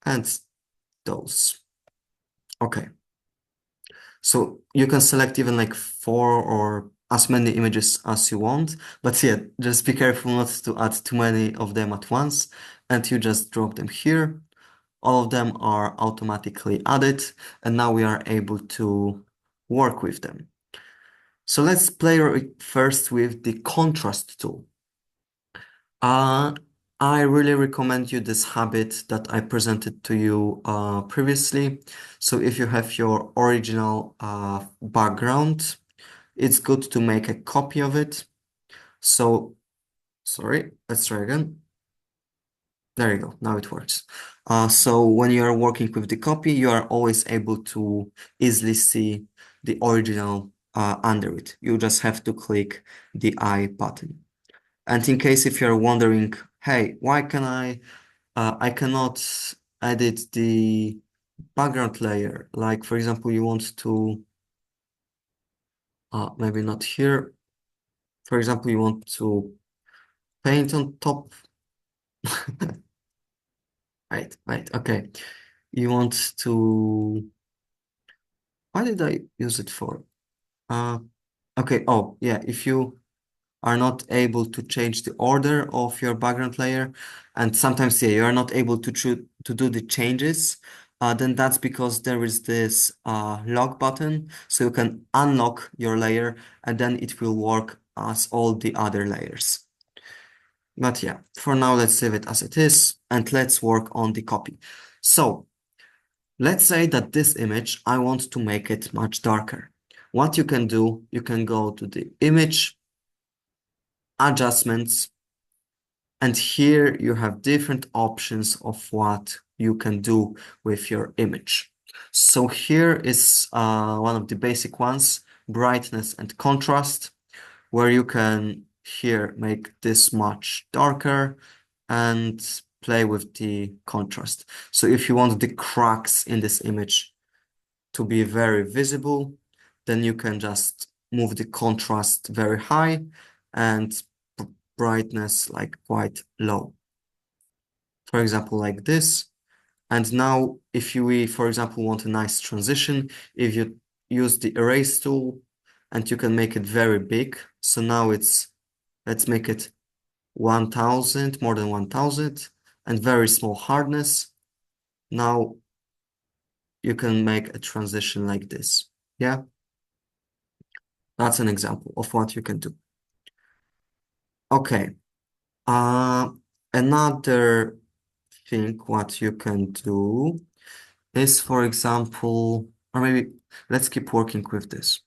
and those. Okay. So you can select even like four or as many images as you want. But yeah, just be careful not to add too many of them at once. And you just drop them here. All of them are automatically added. And now we are able to work with them. So let's play first with the contrast tool. Uh, I really recommend you this habit that I presented to you previously. So if you have your original background, it's good to make a copy of it. So, sorry, let's try again. There you go, now it works. So when you are working with the copy, you are always able to easily see the original under it. You just have to click the I button. And in case if you're wondering, hey, why can I cannot edit the background layer? Like, for example, you want to, maybe not here. For example, you want to paint on top. Right, okay. You want to, what did I use it for? Uh, okay, oh, yeah, if you are not able to change the order of your background layer, and sometimes yeah, you are not able to do the changes, then that's because there is this lock button, so you can unlock your layer and then it will work as all the other layers. But yeah, for now, let's save it as it is and let's work on the copy. So let's say that this image, I want to make it much darker. What you can do, you can go to the image, adjustments, and here you have different options of what you can do with your image. So here is one of the basic ones, brightness and contrast, where you can here make this much darker and play with the contrast. So if you want the cracks in this image to be very visible, then you can just move the contrast very high and brightness like quite low. For example, like this. And now if we, for example, want a nice transition, if you use the erase tool and you can make it very big. So now let's make it 1000, more than 1000 and very small hardness. Now you can make a transition like this. Yeah, that's an example of what you can do. Okay. Uh, Another thing what you can do is, for example, or maybe let's keep working with this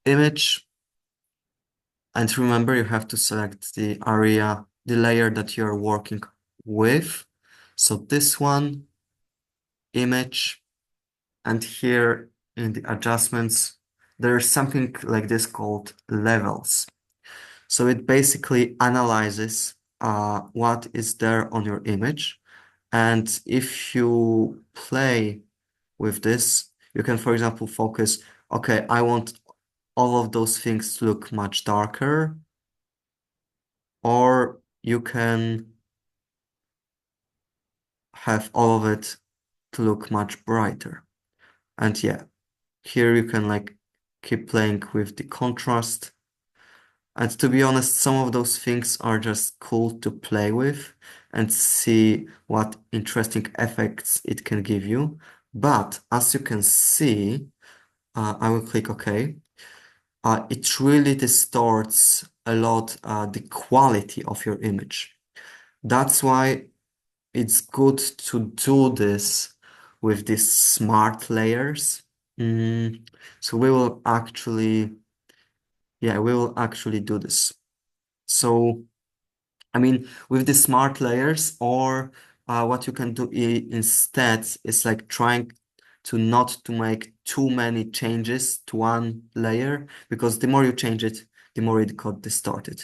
image. And remember, you have to select the area, the layer that you're working with. So this one, image, and here in the adjustments, there's something like this called levels. So it basically analyzes what is there on your image. And if you play with this, you can, for example, focus, okay, I want all of those things to look much darker, or you can have all of it to look much brighter. And yeah, here you can like keep playing with the contrast. And to be honest, some of those things are just cool to play with and see what interesting effects it can give you. But as you can see, I will click OK. It really distorts a lot the quality of your image. That's why it's good to do this with these smart layers. So we will actually do this. So, I mean, with the smart layers, or what you can do instead is like trying to not to make too many changes to one layer, because the more you change it, the more it got distorted.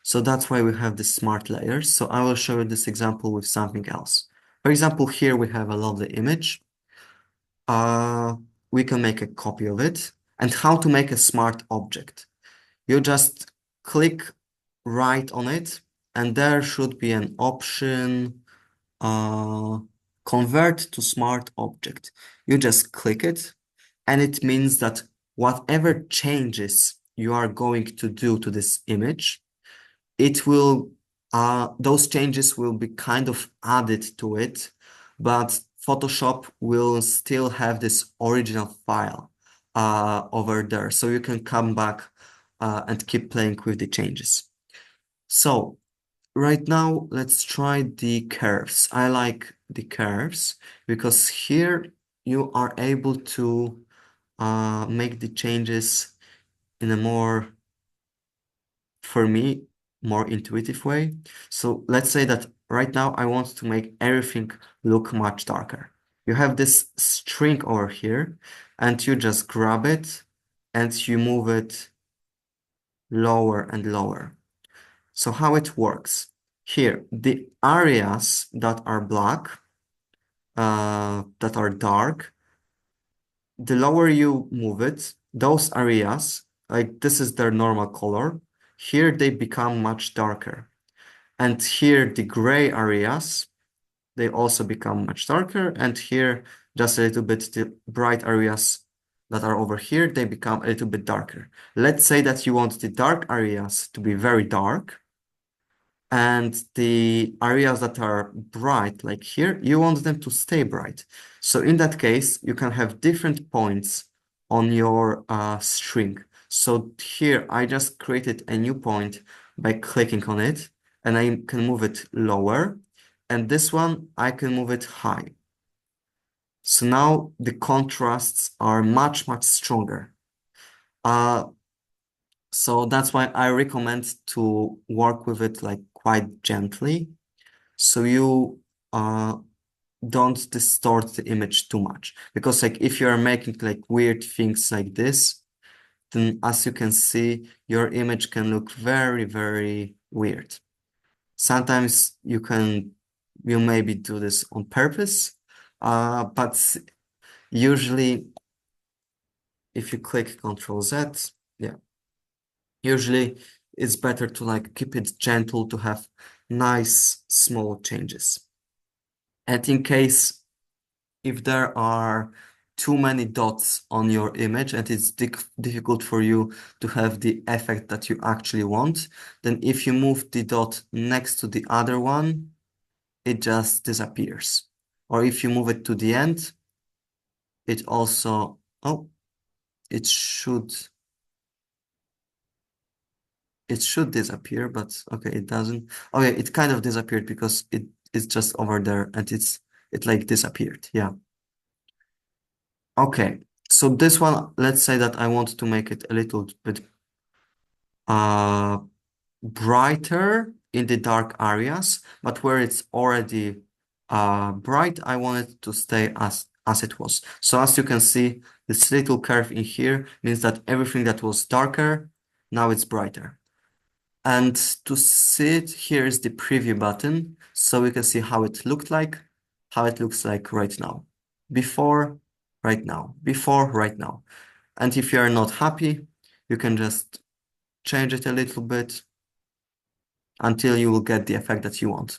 So that's why we have the smart layers. So I will show you this example with something else. For example, here we have a lovely image. We can make a copy of it. And how to make a smart object. You just click right on it, and there should be an option, uh, convert to smart object. You just click it, and it means that whatever changes you are going to do to this image, it will those changes will be kind of added to it, but Photoshop will still have this original file over there, so you can come back and keep playing with the changes. So right now, let's try the curves. I like the curves because here you are able to make the changes in a more, for me, more intuitive way. So let's say that right now I want to make everything look much darker. You have this string over here, and you just grab it and you move it lower and lower. So how it works? Here, the areas that are black, that are dark, the lower you move it, those areas, like this is their normal color, here they become much darker. And here the gray areas, they also become much darker. And here, just a little bit, the bright areas that are over here, they become a little bit darker. Let's say that you want the dark areas to be very dark, and the areas that are bright, like here, you want them to stay bright. So in that case, you can have different points on your string. So here, I just created a new point by clicking on it, and I can move it lower. And this one, I can move it high. So now the contrasts are much, much stronger. So that's why I recommend to work with it like quite gently, so you don't distort the image too much. Because like if you are making like weird things like this, then as you can see, your image can look very, very weird. Sometimes you maybe do this on purpose, but usually if you click Ctrl Z, yeah, usually it's better to like keep it gentle to have nice small changes. And in case if there are too many dots on your image and it's difficult for you to have the effect that you actually want, then if you move the dot next to the other one, it just disappears. Or if you move it to the end, it also, oh, it should disappear, but okay, it doesn't. Okay, it kind of disappeared because it's just over there and it like disappeared. Yeah. Okay. So this one, let's say that I want to make it a little bit uh, brighter in the dark areas, but where it's already bright, I want it to stay as it was. So as you can see, this little curve in here means that everything that was darker, now it's brighter. And to see it, here is the preview button, so we can see how it looked like, how it looks like right now. Before, right now. Before, right now. And if you're not happy, you can just change it a little bit until you will get the effect that you want.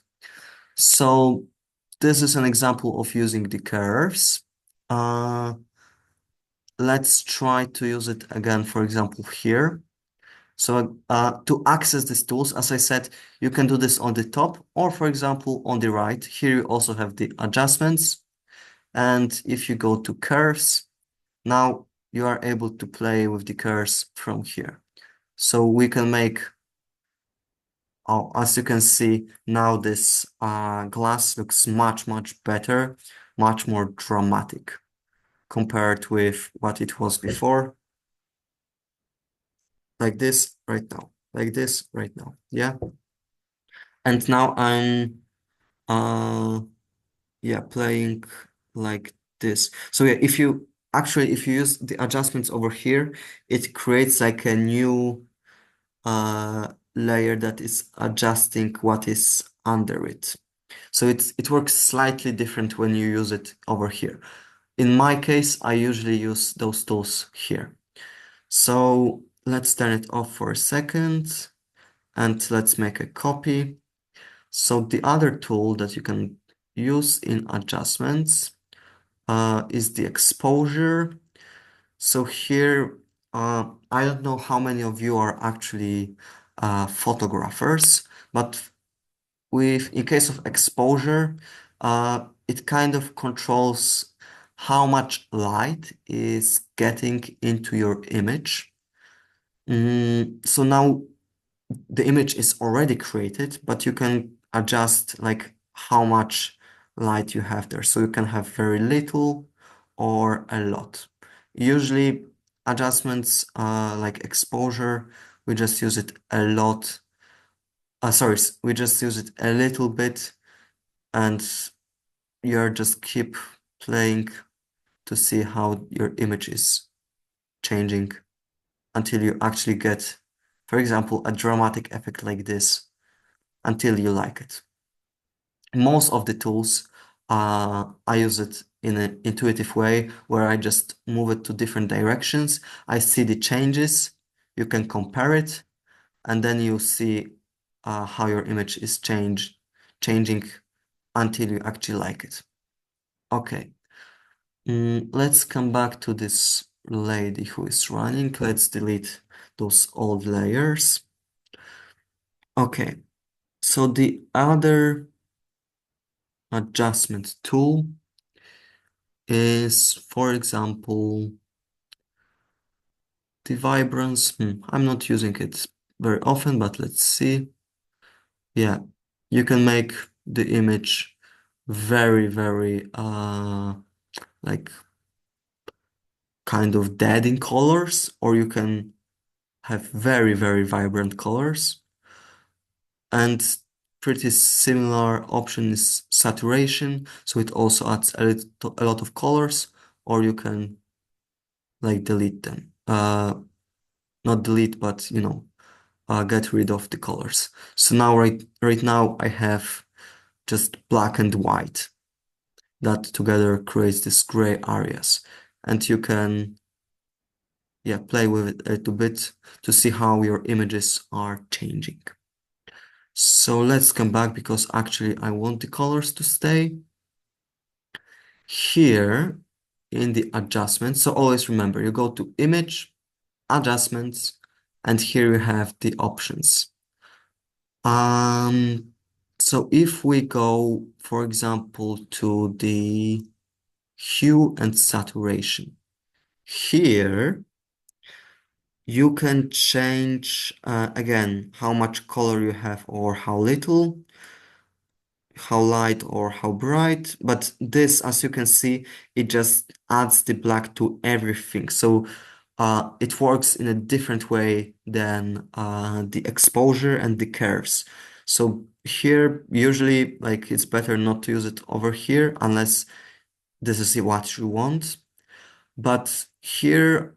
So this is an example of using the curves. Let's try to use it again, for example, here. So to access these tools, as I said, you can do this on the top or, for example, on the right. Here you also have the adjustments. And if you go to curves, now you are able to play with the curves from here. So we can make, oh, as you can see, now this glass looks much, much better, much more dramatic compared with what it was before. Like this right now, like this right now. Yeah. And now I'm yeah, playing like this. So yeah, if you use the adjustments over here, it creates like a new layer that is adjusting what is under it. So it works slightly different when you use it over here. In my case, I usually use those tools here. So let's turn it off for a second and let's make a copy. So the other tool that you can use in adjustments is the exposure. So here, I don't know how many of you are actually photographers, but in case of exposure, it kind of controls how much light is getting into your image. So now the image is already created, but you can adjust like how much light you have there. So you can have very little or a lot. Usually adjustments like exposure, we just use it a lot. Sorry, we just use it a little bit and you're just keep playing to see how your image is changing until you actually get, for example, a dramatic effect like this until you like it. Most of the tools, I use it in an intuitive way where I just move it to different directions. I see the changes, you can compare it, and then you see how your image is changing until you actually like it. Okay, let's come back to this lady who is running. Let's delete those old layers. Okay, so the other adjustment tool is, for example, the vibrance. I'm not using it very often, but let's see. Yeah, you can make the image very, very like kind of dead in colors, or you can have very, very vibrant colors. And pretty similar option is saturation, so it also adds a lot of colors, or you can like delete them. Not delete, but get rid of the colors. So now right now I have just black and white that together creates these gray areas. And you can play with it a little bit to see how your images are changing. So let's come back because actually I want the colors to stay. Here in the adjustments, so always remember, you go to image, adjustments, and here you have the options. So if we go, for example, to the hue and saturation, here you can change again how much color you have or how little. how light or how bright, but this, as you can see, it just adds the black to everything. So it works in a different way than the exposure and the curves. So here, usually, like it's better not to use it over here unless this is what you want. But here,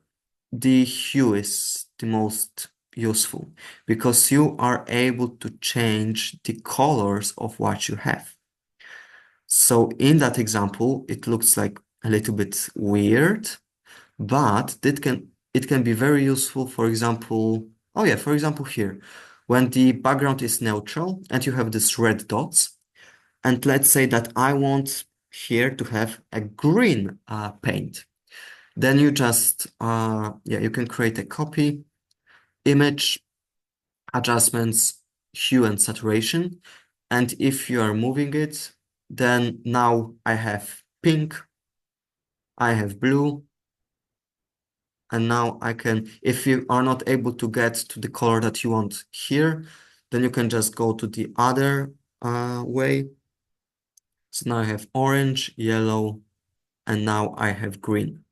the hue is the most useful because you are able to change the colors of what you have. So in that example, it looks like a little bit weird, but it can be very useful. For example, oh yeah, for example here, when the background is neutral and you have this red dots, and let's say that I want here to have a green paint. Then you just yeah, you can create a copy, image, adjustments, hue and saturation. And if you are moving it, then now I have pink, I have blue, and now I can, if you are not able to get to the color that you want here, then you can just go to the other way. So now I have orange, yellow, and now I have green.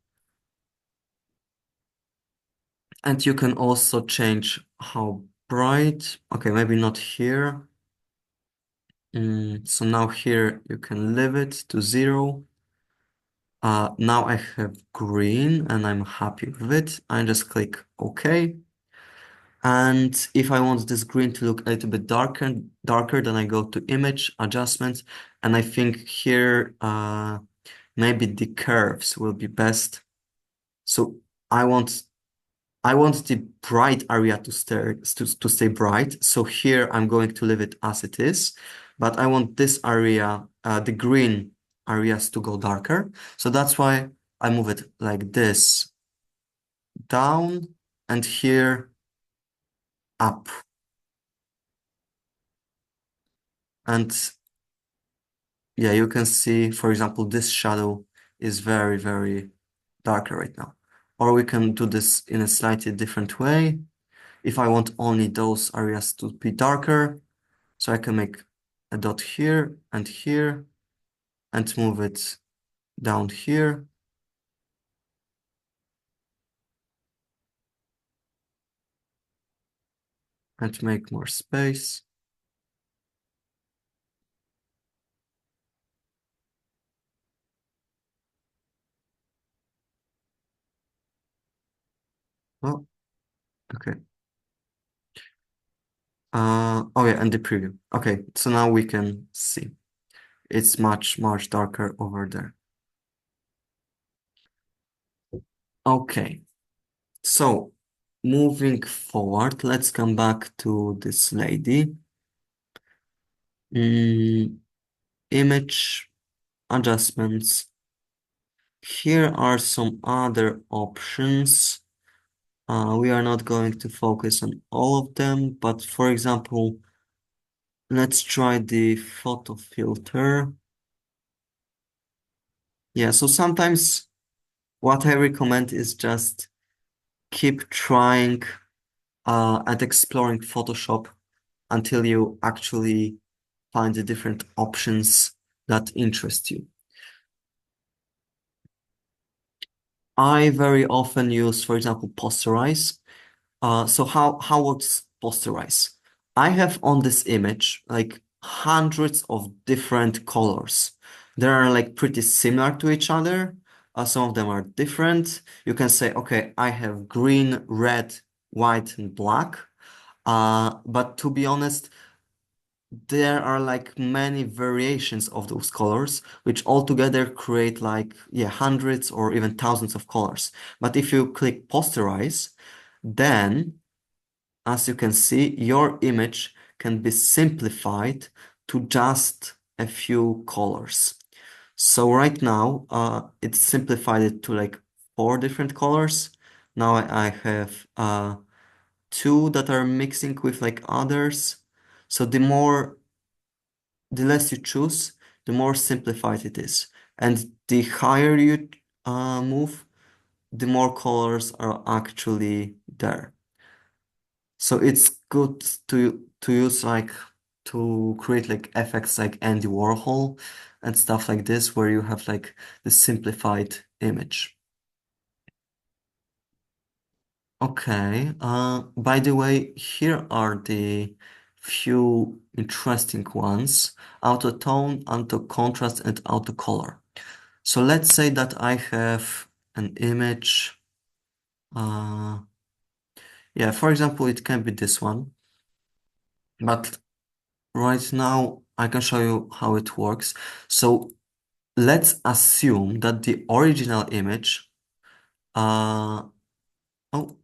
And you can also change how bright. Okay, maybe not here. So now here you can leave it to 0. Now I have green and I'm happy with it. I just click OK. And if I want this green to look a little bit darker, then I go to Image, Adjustments, and I think here maybe the curves will be best. So I want I want the bright area to stay bright. So here I'm going to leave it as it is, but I want this area, the green areas to go darker. So that's why I move it like this down and here up. And yeah, you can see, for example, this shadow is very, very darker right now. Or we can do this in a slightly different way. If I want only those areas to be darker, so I can make a dot here and move it down here. And make more space. Oh, okay. Oh yeah, and the preview. Okay, so now we can see. It's much, much darker over there. Okay, so moving forward, let's come back to this lady. Image adjustments. Here are some other options. We are not going to focus on all of them, but for example, let's try the photo filter. Yeah, so sometimes what I recommend is just keep trying and exploring Photoshop until you actually find the different options that interest you. I very often use, for example, posterize. So how works posterize? I have on this image like hundreds of different colors. They are like pretty similar to each other. Some of them are different. You can say, okay, I have green, red, white, and black. But to be honest, there are like many variations of those colors, which altogether create like, yeah, hundreds or even thousands of colors. But if you click posterize, then as you can see, your image can be simplified to just a few colors. So right now, it's simplified it to like 4 different colors. Now I have 2 that are mixing with like others. So the less you choose, the more simplified it is. And the higher you move, the more colors are actually there. So it's good to use like to create like effects like Andy Warhol and stuff like this, where you have like the simplified image. Okay, by the way, here are the few interesting ones: auto tone, auto contrast, and auto color. So let's say that I have an image. Uh, yeah, for example, it can be this one, but right now I can show you how it works. So let's assume that the original image, uh, oh,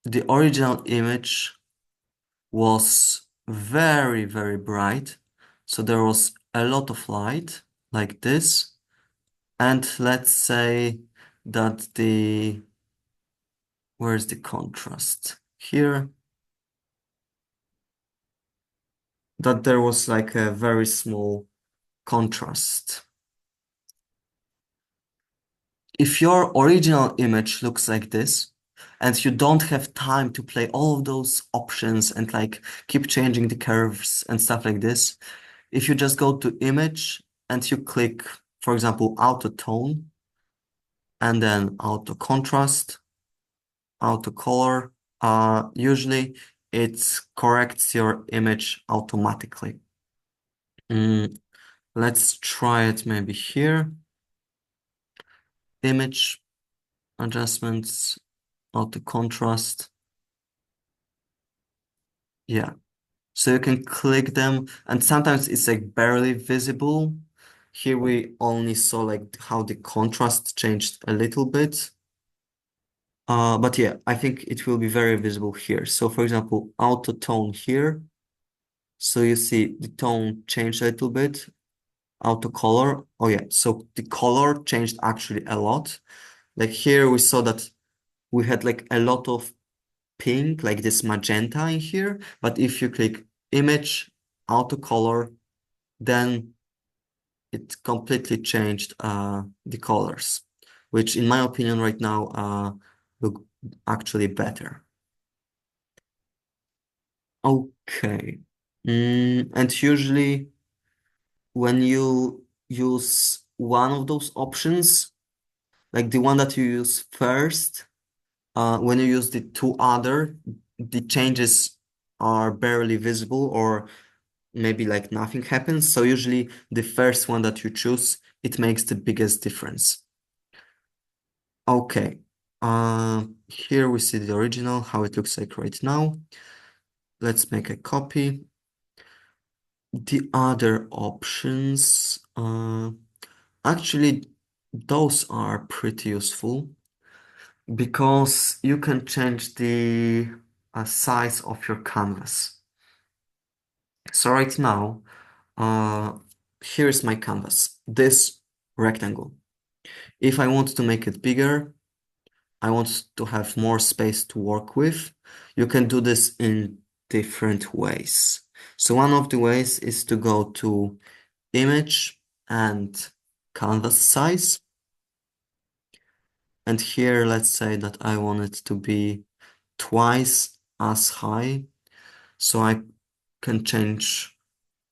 the original image was very, very bright. So there was a lot of light like this. And let's say that where's the contrast? Here, that there was like a very small contrast. If your original image looks like this, and you don't have time to play all of those options and like keep changing the curves and stuff like this, if you just go to image and you click, for example, auto tone and then auto contrast, auto color, usually it corrects your image automatically. Let's try it maybe here. Image adjustments, auto contrast. Yeah. So you can click them, and sometimes it's like barely visible. Here we only saw like how the contrast changed a little bit. But yeah, I think it will be very visible here. So for example, auto tone here. So you see the tone changed a little bit. Auto color. Oh yeah, so the color changed actually a lot. Like here we saw that we had like a lot of pink, like this magenta in here. But if you click image, auto color, then it completely changed the colors, which in my opinion right now look actually better. Okay. And usually when you use one of those options, like the one that you use first, when you use the two other, the changes are barely visible or maybe like nothing happens. So usually the first one that you choose, it makes the biggest difference. Okay. Here we see the original, how it looks like right now. Let's make a copy. The other options, actually, those are pretty useful because you can change the size of your canvas. So right now, uh, here's my canvas, this rectangle. If I want to make it bigger, I want to have more space to work with. You can do this in different ways. So one of the ways is to go to image and canvas size. And here, let's say that I want it to be twice as high. So I can change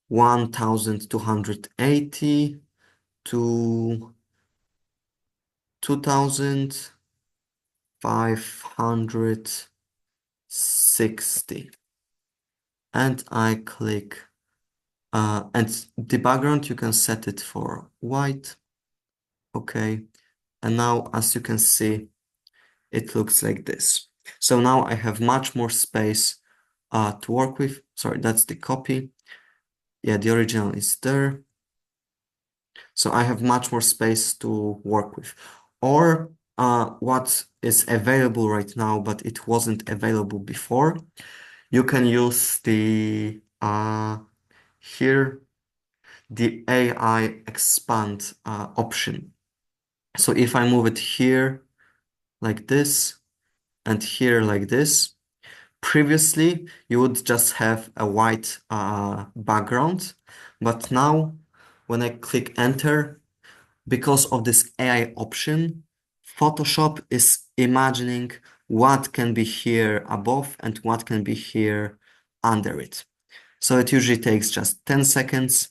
1280 to 2560. And I click, and the background, you can set it for white. Okay. And now, as you can see, it looks like this. So now I have much more space to work with. Sorry, that's the copy. Yeah, the original is there. So I have much more space to work with. Or what is available right now, but it wasn't available before, you can use the here the AI expand option. So if I move it here like this and here like this, previously you would just have a white background, but now when I click enter, because of this AI option, Photoshop is imagining what can be here above and what can be here under it. So it usually takes just 10 seconds.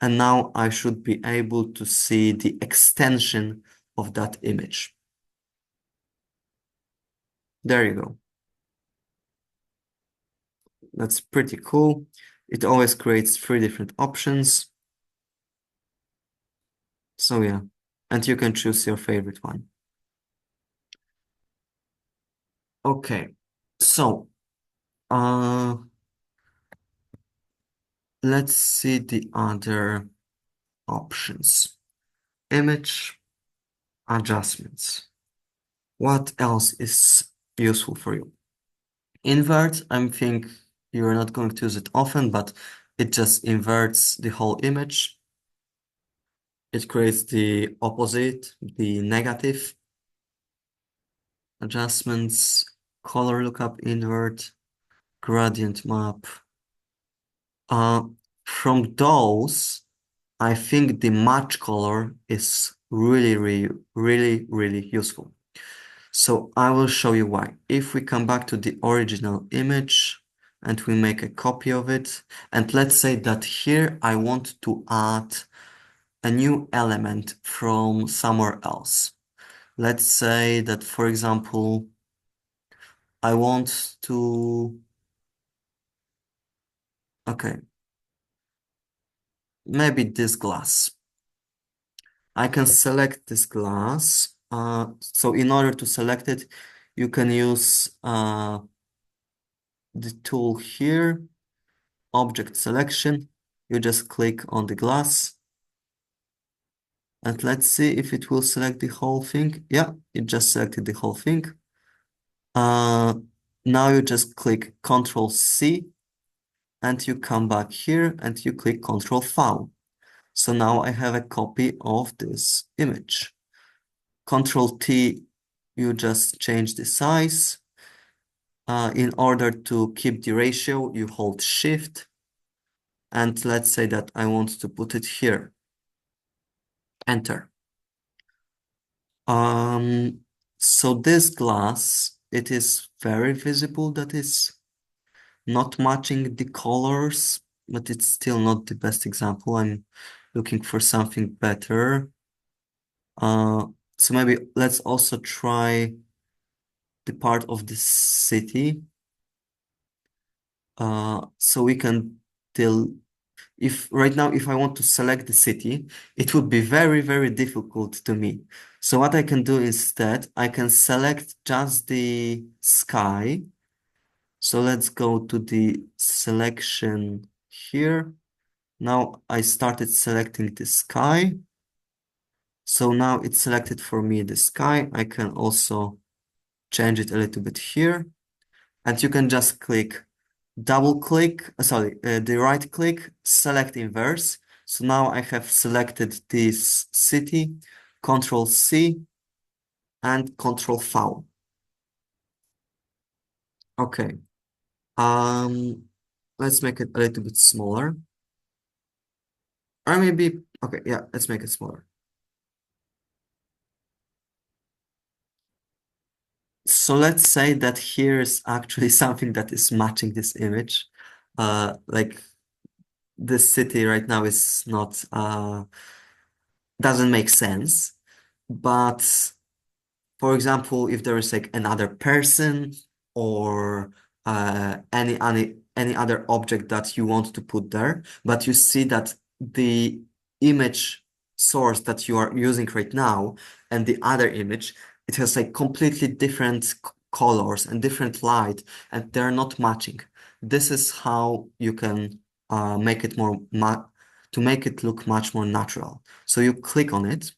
And now I should be able to see the extension of that image. There you go. That's pretty cool. It always creates 3 different options. So yeah, and you can choose your favorite one. Okay, so uh, let's see the other options. Image adjustments. What else is useful for you? Invert, I think you're not going to use it often, but it just inverts the whole image. It creates the opposite, the negative adjustments, color lookup invert, gradient map. Uh, from those, I think the match color is really useful. So I will show you why. If we come back to the original image and we make a copy of it, and let's say that here I want to add a new element from somewhere else. Let's say that, for example, I want to, okay, maybe this glass. I can select this glass. So in order to select it, you can use the tool here, object selection. You just click on the glass. And let's see if it will select the whole thing. Yeah, it just selected the whole thing. Now you just click Control C and you come back here and you click Control V. So now I have a copy of this image. Control T, you just change the size. In order to keep the ratio, you hold Shift. And let's say that I want to put it here. Enter. So this glass, it is very visible that is not matching the colors, but it's still not the best example. I'm looking for something better. So maybe let's also try the part of the city. So we can tell if right now, if I want to select the city, it would be very difficult to me. So what I can do instead, I can select just the sky. So let's go to the selection here. Now I started selecting the sky. So now it's selected for me the sky. I can also change it a little bit here. And you can just click, double click, the right click, select inverse. So now I have selected this city, Control C and Control V. Okay. Let's make it a little bit smaller. Or maybe, okay, yeah, let's make it smaller. So let's say that here is actually something that is matching this image. Like this city right now is not, doesn't make sense. But for example, if there is like another person or any other object that you want to put there, but you see that the image source that you are using right now and the other image, it has like completely different colors and different light, and they're not matching. This is how you can make it more to make it look much more natural. So you click on it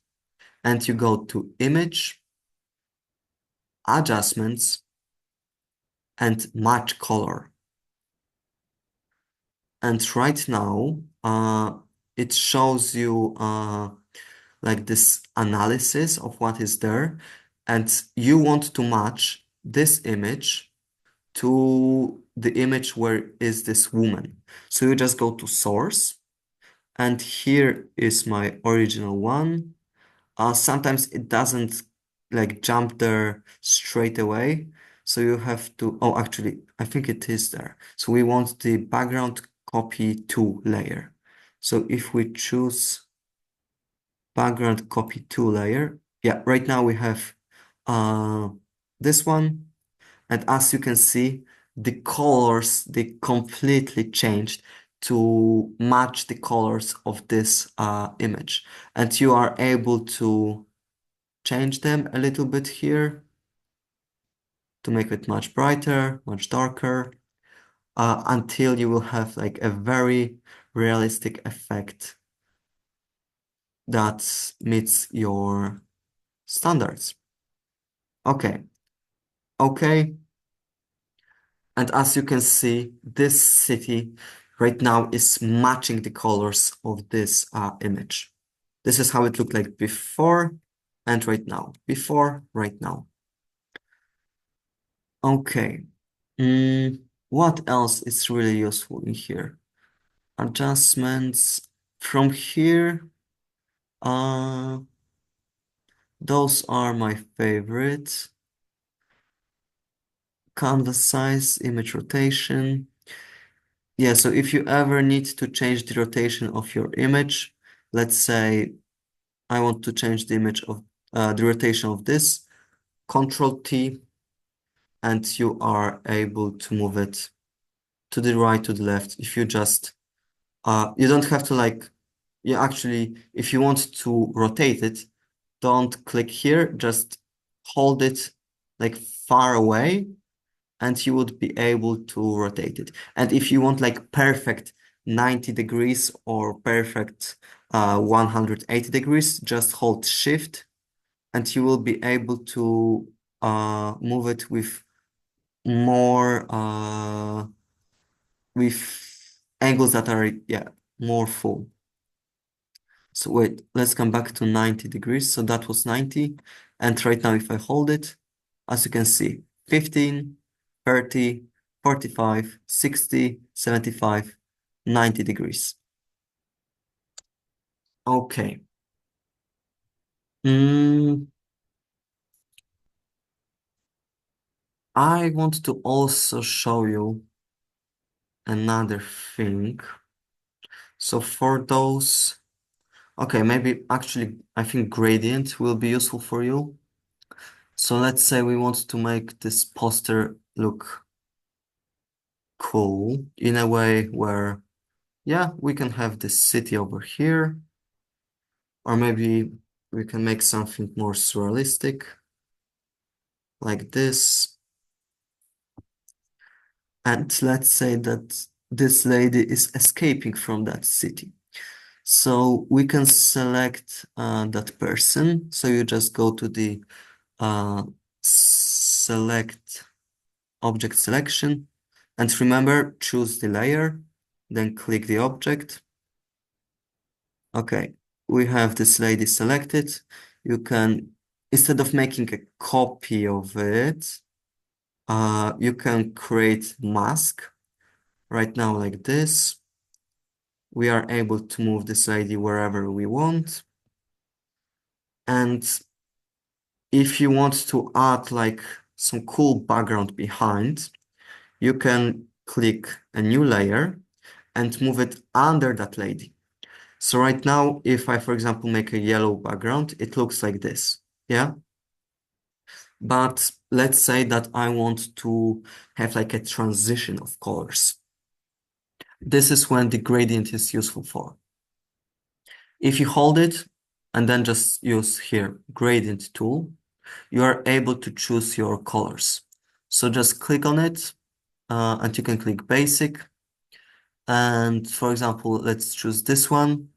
and you go to Image, Adjustments, and Match Color. And right now, it shows you like this analysis of what is there, and you want to match this image to the image where is this woman. So you just go to Source, and here is my original one. Sometimes it doesn't like jump there straight away. So you have to, oh, actually, I think it is there. So we want the background copy to layer. So if we choose background copy to layer, yeah, right now we have this one. And as you can see, the colors, they completely changed to match the colors of this image. And you are able to change them a little bit here to make it much brighter, much darker, until you will have like a very realistic effect that meets your standards. Okay, okay. And as you can see, this city right now is matching the colors of this image. This is how it looked like before and right now. Before, right now. Okay. What else is really useful in here? Adjustments from here. Those are my favorites. Canvas size, image rotation. Yeah, so if you ever need to change the rotation of your image, let's say I want to change the image of the rotation of this, Control T, and you are able to move it to the right, to the left. If you just you don't have to like you actually, if you want to rotate it, don't click here, just hold it like far away and you would be able to rotate it. And if you want like perfect 90 degrees or perfect 180 degrees, just hold shift and you will be able to move it with more with angles that are more full. So wait, let's come back to 90 degrees. So that was 90. And right now, if I hold it, as you can see, 15, 30, 45, 60, 75, 90 degrees. Okay. I want to also show you another thing. So for those, okay, maybe actually I think gradient will be useful for you. So let's say we want to make this poster look cool in a way where, yeah, we can have this city over here, or maybe we can make something more surrealistic like this. And let's say that this lady is escaping from that city. So we can select that person. So you just go to the select object selection. And remember, choose the layer, then click the object. Okay, we have this lady selected. You can, instead of making a copy of it, you can create mask right now like this. We are able to move this lady wherever we want. And if you want to add like some cool background behind, you can click a new layer and move it under that lady. So right now, if I, for example, make a yellow background, it looks like this, yeah? But let's say that I want to have like a transition of colors. This is when the gradient is useful for. If you hold it and then just use here, gradient tool, you are able to choose your colors. So just click on it and you can click basic. And for example, let's choose this one.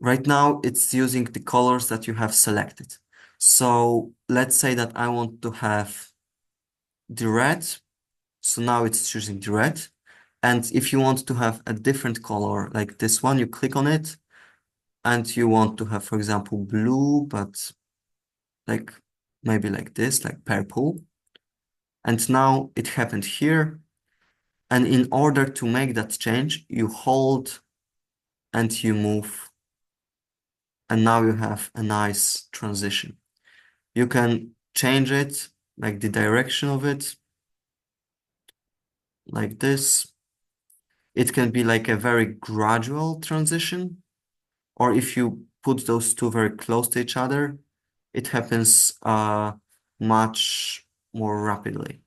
Right now, it's using the colors that you have selected. So let's say that I want to have the red. So now it's choosing the red. And if you want to have a different color like this one, you click on it and you want to have, for example, blue, but like maybe like this, like purple. And now it happened here. And in order to make that change, you hold and you move. And now you have a nice transition. You can change it, like the direction of it, like this. it can be like a very gradual transition, or if you put those two very close to each other, it happens much more rapidly.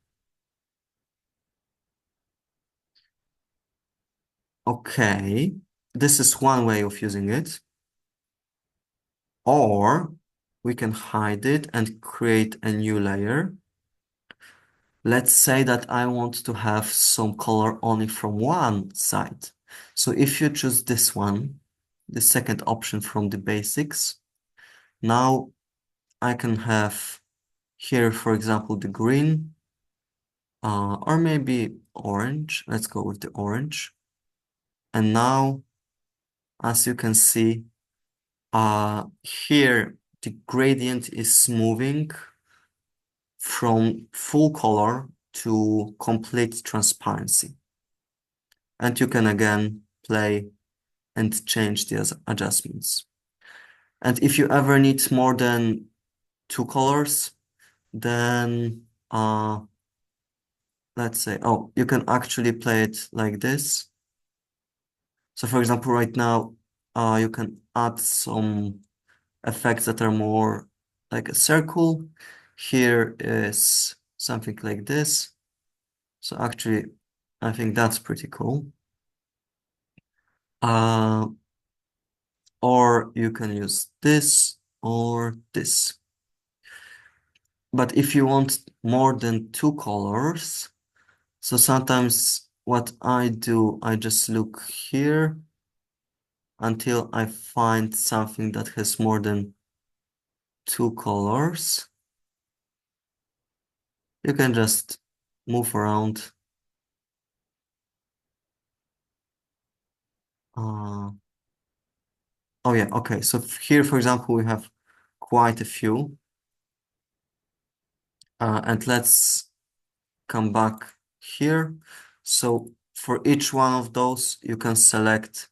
Okay, this is one way of using it. Or we can hide it and create a new layer. Let's say that I want to have some color only from one side. So if you choose this one, the second option from the basics, now I can have here, for example, the green, or maybe orange. Let's go with the orange. And now, as you can see, here the gradient is moving from full color to complete transparency. And you can again play and change the adjustments. And if you ever need more than two colors, then let's say, oh, you can actually play it like this. So for example, right now, you can add some effects that are more like a circle. Here is something like this. So actually, I think that's pretty cool. Or you can use this or this. But if you want more than two colors, so sometimes what I do, I just look here until I find something that has more than two colors. You can just move around. Oh yeah, okay. So here, for example, we have quite a few. And let's come back here. So for each one of those, you can select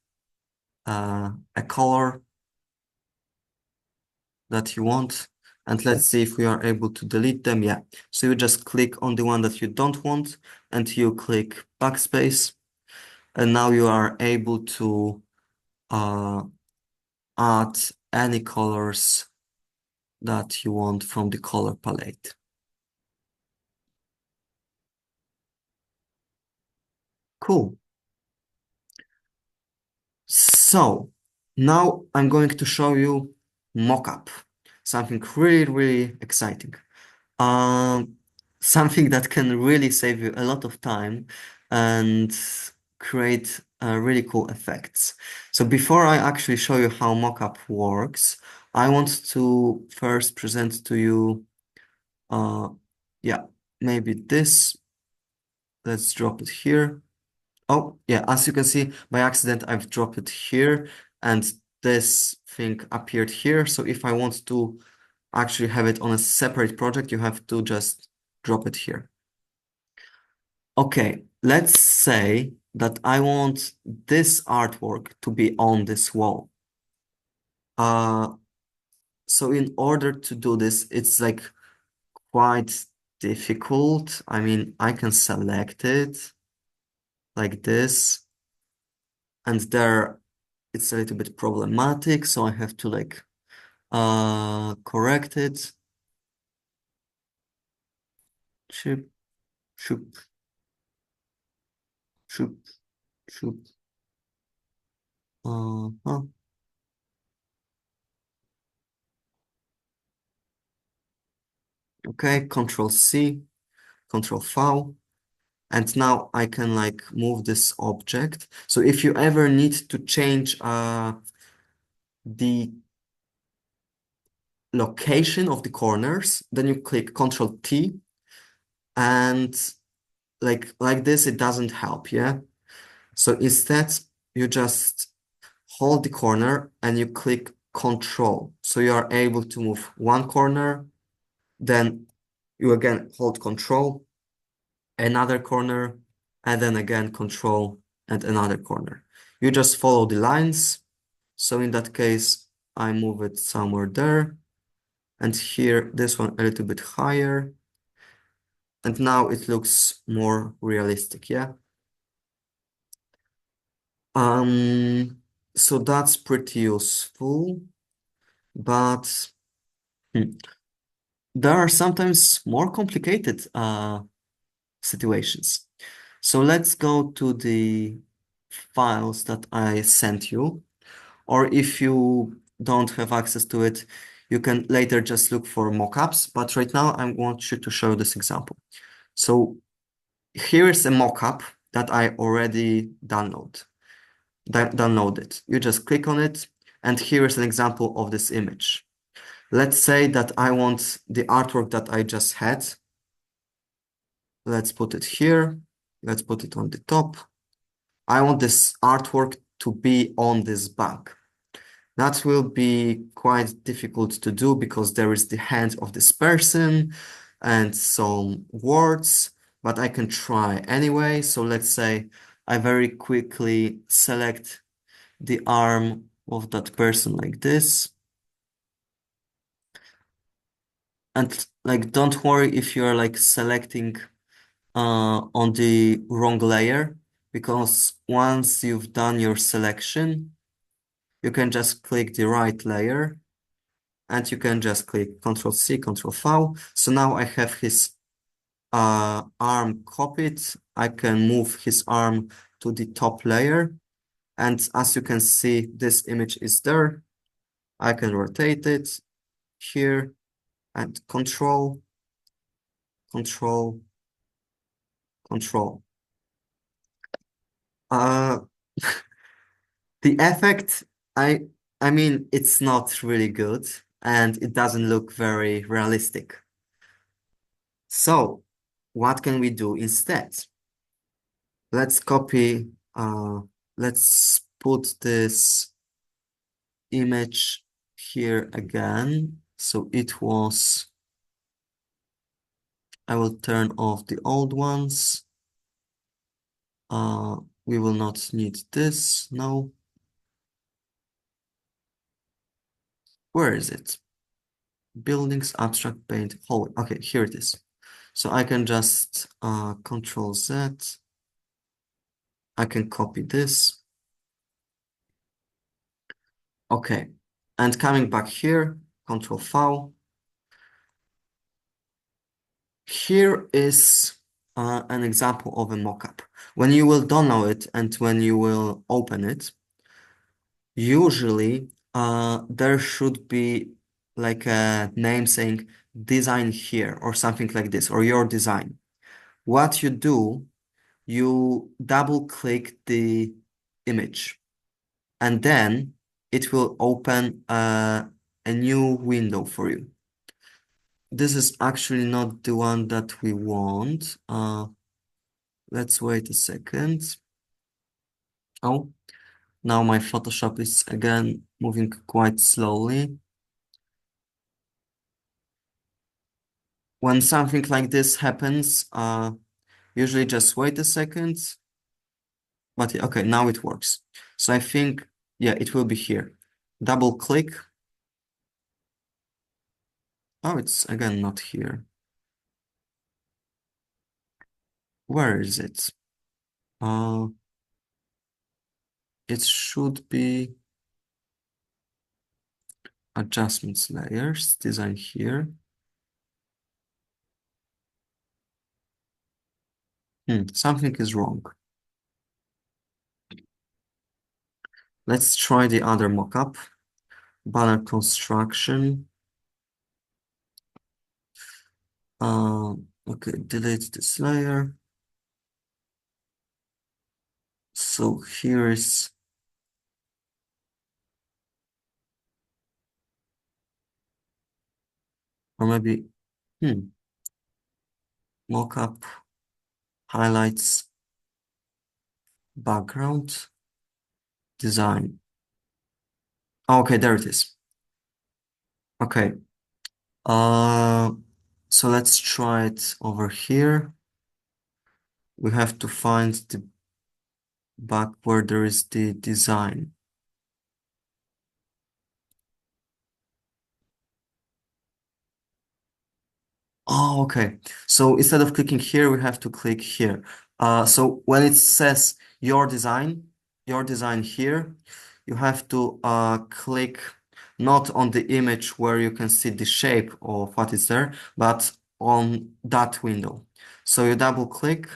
a color that you want. And let's see if we are able to delete them. Yeah. So you just click on the one that you don't want and you click backspace. And now you are able to add any colors that you want from the color palette. Cool. So now I'm going to show you mockup, something really, really exciting. Um, Something that can really save you a lot of time and create really cool effects. So before I actually show you how mockup works, I want to first present to you, uh, yeah, maybe this. Let's drop it here. Oh, yeah, as you can see, by accident, I've dropped it here and this thing appeared here. So if I want to actually have it on a separate project, you have to just drop it here. Okay, let's say that I want this artwork to be on this wall. So in order to do this, it's like quite difficult. I mean, I can select it like this, and there it's a little bit problematic, so I have to like correct it. Shoop, shoop, shoop, shoop. Uh-huh. Okay, Control C, Control V. And now I can like move this object. So if you ever need to change the location of the corners, then you click Control T, and like this, it doesn't help, yeah? So instead, you just hold the corner and you click Control. So you are able to move one corner, then you again hold Control, another corner, and then again Control and another corner. You just follow the lines. So in that case, I move it somewhere there. And here, this one a little bit higher. And now it looks more realistic, yeah? Um, so that's pretty useful, but hmm, there are sometimes more complicated situations. So let's go to the files that I sent you, or if you don't have access to it, you can later just look for mockups. But right now, I want you to show this example. So here is a mockup that I already downloaded. You just click on it, and here is an example of this image. Let's say that I want the artwork that I just had. Let's put it here. Let's put it on the top. I want this artwork to be on this bag. That will be quite difficult to do because there is the hand of this person and some words, but I can try anyway. So let's say I very quickly select the arm of that person like this. And like, don't worry if you're like selecting on the wrong layer, because once you've done your selection, you can just click the right layer and you can just click Ctrl C, Ctrl V. So now I have his arm copied. I can move his arm to the top layer. And as you can see, this image is there. I can rotate it here and Control, Control, Control. Uh, the effect, I I mean, it's not really good and it doesn't look very realistic. So what can we do instead? Let's copy, let's put this image here again. So it was, I will turn off the old ones. We will not need this. No. Where is it? Buildings, abstract paint, hallway. Okay, here it is. So I can just Control Z. I can copy this. Okay. And coming back here, Control V. Here is an example of a mockup. When you will download it and when you will open it, usually there should be like a name saying design here or something like this, or your design. What you do, you double click the image and then it will open a new window for you. This is actually not the one that we want. Let's wait a second. Oh, now my Photoshop is again moving quite slowly. When something like this happens, usually just wait a second. But yeah, okay, now it works. So I think, yeah, it will be here. Double click. Oh, it's again not here. Where is it? Uh, it should be adjustments layers, design here. Something is wrong. Let's try the other mockup. Banner construction. Okay, delete this layer. So here is, or maybe, mockup highlights background design. Okay, there it is. Okay. Uh, so let's try it over here. We have to find the back where there is the design. Oh, okay. So instead of clicking here, we have to click here. So when it says your design, your design here, you have to click not on the image where you can see the shape of what is there, but on that window. So you double click,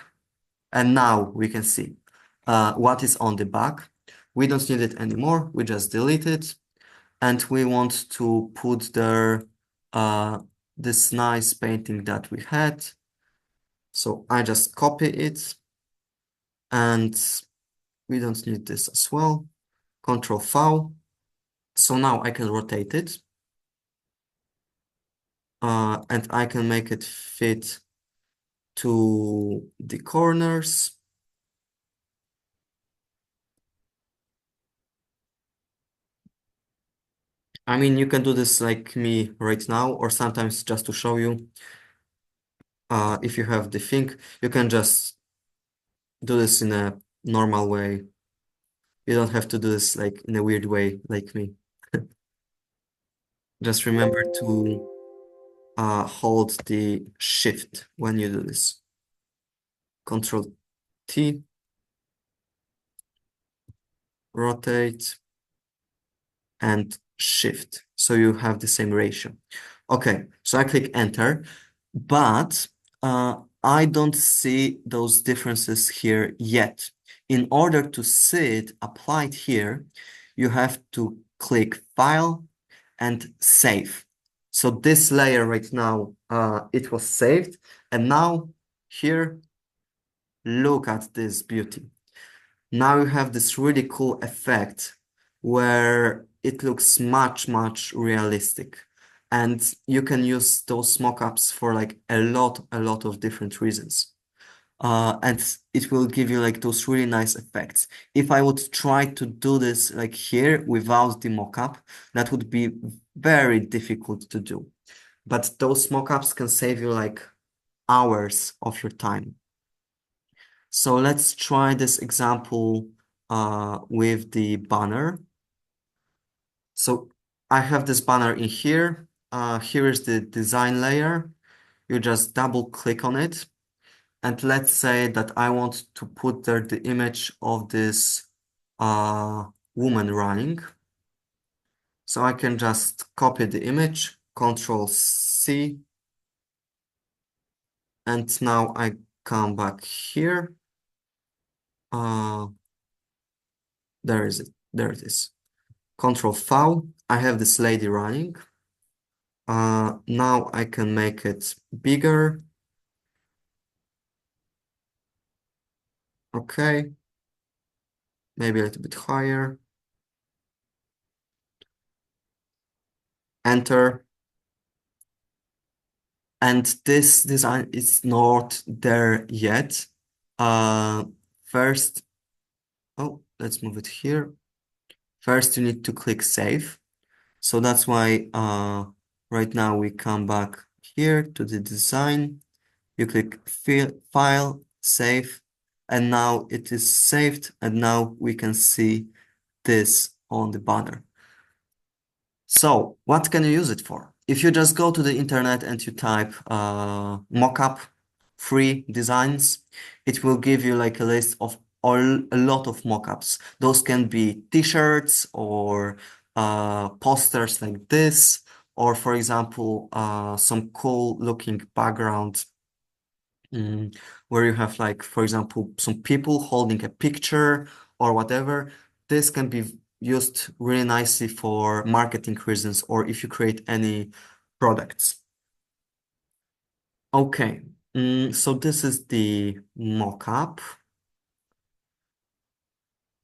and now we can see what is on the back. We don't need it anymore. We just delete it. And we want to put there this nice painting that we had. So I just copy it, and we don't need this as well. Control V. So now I can rotate it, and I can make it fit to the corners. I mean, you can do this like me right now, or sometimes just to show you. If you have the thing, you can just do this in a normal way. You don't have to do this like in a weird way like me. Just remember to hold the shift when you do this. Control T, rotate, and shift. So you have the same ratio. Okay, so I click enter, but I don't see those differences here yet. In order to see it applied here, you have to click File and Save. So this layer right now, it was saved, and now here, look at this beauty. Now you have this really cool effect where it looks much, much realistic. And you can use those mockups for like a lot of different reasons. And it will give you like those really nice effects. If I would try to do this like here without the mockup, that would be very difficult to do. But those mockups can save you like hours of your time. So let's try this example with the banner. So I have this banner in here. Here is the design layer. You just double click on it. And let's say that I want to put there the image of this woman running. So I can just copy the image, Control C. And now I come back here. There is it. There it is. Control V. I have this lady running. Now I can make it bigger. Okay. Maybe a little bit higher. Enter. And this design is not there yet. First, oh, let's move it here. First, you need to click Save. So that's why right now we come back here to the design. You click File, Save, and now it is saved. And now we can see this on the banner. So what can you use it for? If you just go to the internet and you type mockup free designs, it will give you like a list of a lot of mockups. Those can be t-shirts or posters like this, or for example, some cool looking background where you have like, for example, some people holding a picture or whatever. This can be used really nicely for marketing reasons or if you create any products. Okay, so this is the mockup.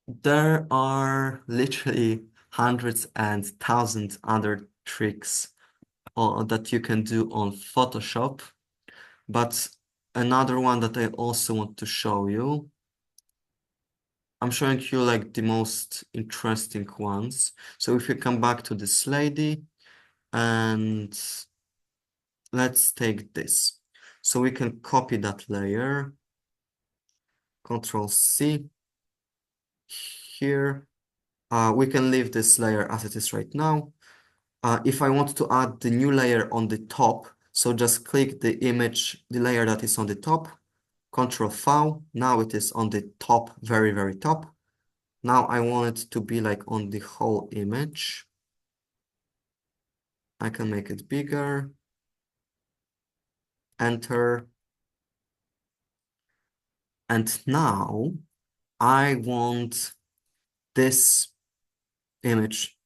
There are literally hundreds and thousands other tricks that you can do on Photoshop, but another one that I also want to show you. I'm showing you like the most interesting ones. So if you come back to this lady and let's take this. So we can copy that layer, Control C here. We can leave this layer as it is right now. If I want to add the new layer on the top, so just click the image, the layer that is on the top, Control V. Now it is on the top, very, very top. Now I want it to be like on the whole image. I can make it bigger. Enter. And now I want this image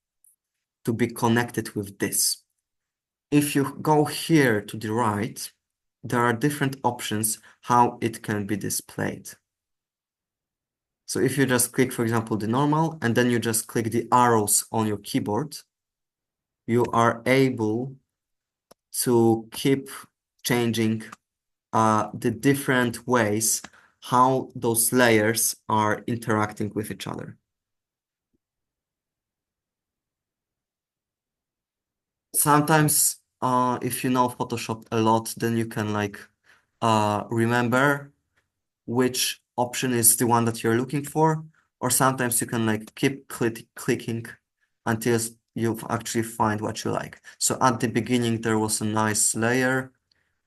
to be connected with this. If you go here to the right, there are different options how it can be displayed. So if you just click, for example, the normal, and then you just click the arrows on your keyboard, you are able to keep changing the different ways how those layers are interacting with each other. Sometimes, if you know Photoshop a lot, then you can like remember which option is the one that you're looking for, or sometimes you can like keep clicking until you actually find what you like. So at the beginning, there was a nice layer,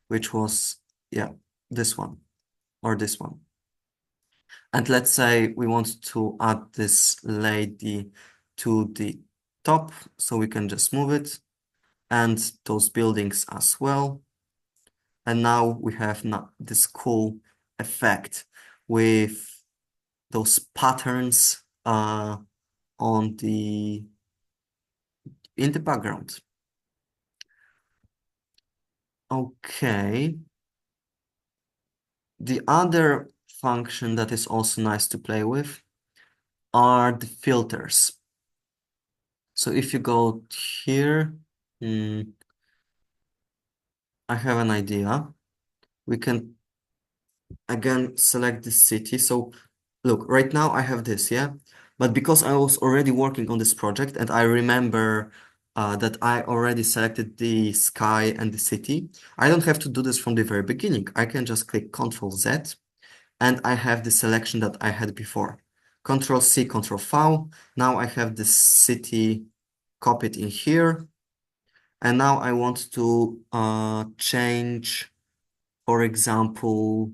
which was, yeah, this one or this one. And let's say we want to add this lady to the top, so we can just move it, and those buildings as well. And now we have this cool effect with those patterns on in the background. Okay. The other function that is also nice to play with are the filters. So if you go here, I have an idea. We can again select the city. So look, right now I have this, yeah? But because I was already working on this project and I remember that I already selected the sky and the city, I don't have to do this from the very beginning. I can just click Ctrl Z and I have the selection that I had before. Ctrl C, Ctrl V. Now I have the city copied in here. And now I want to change, for example,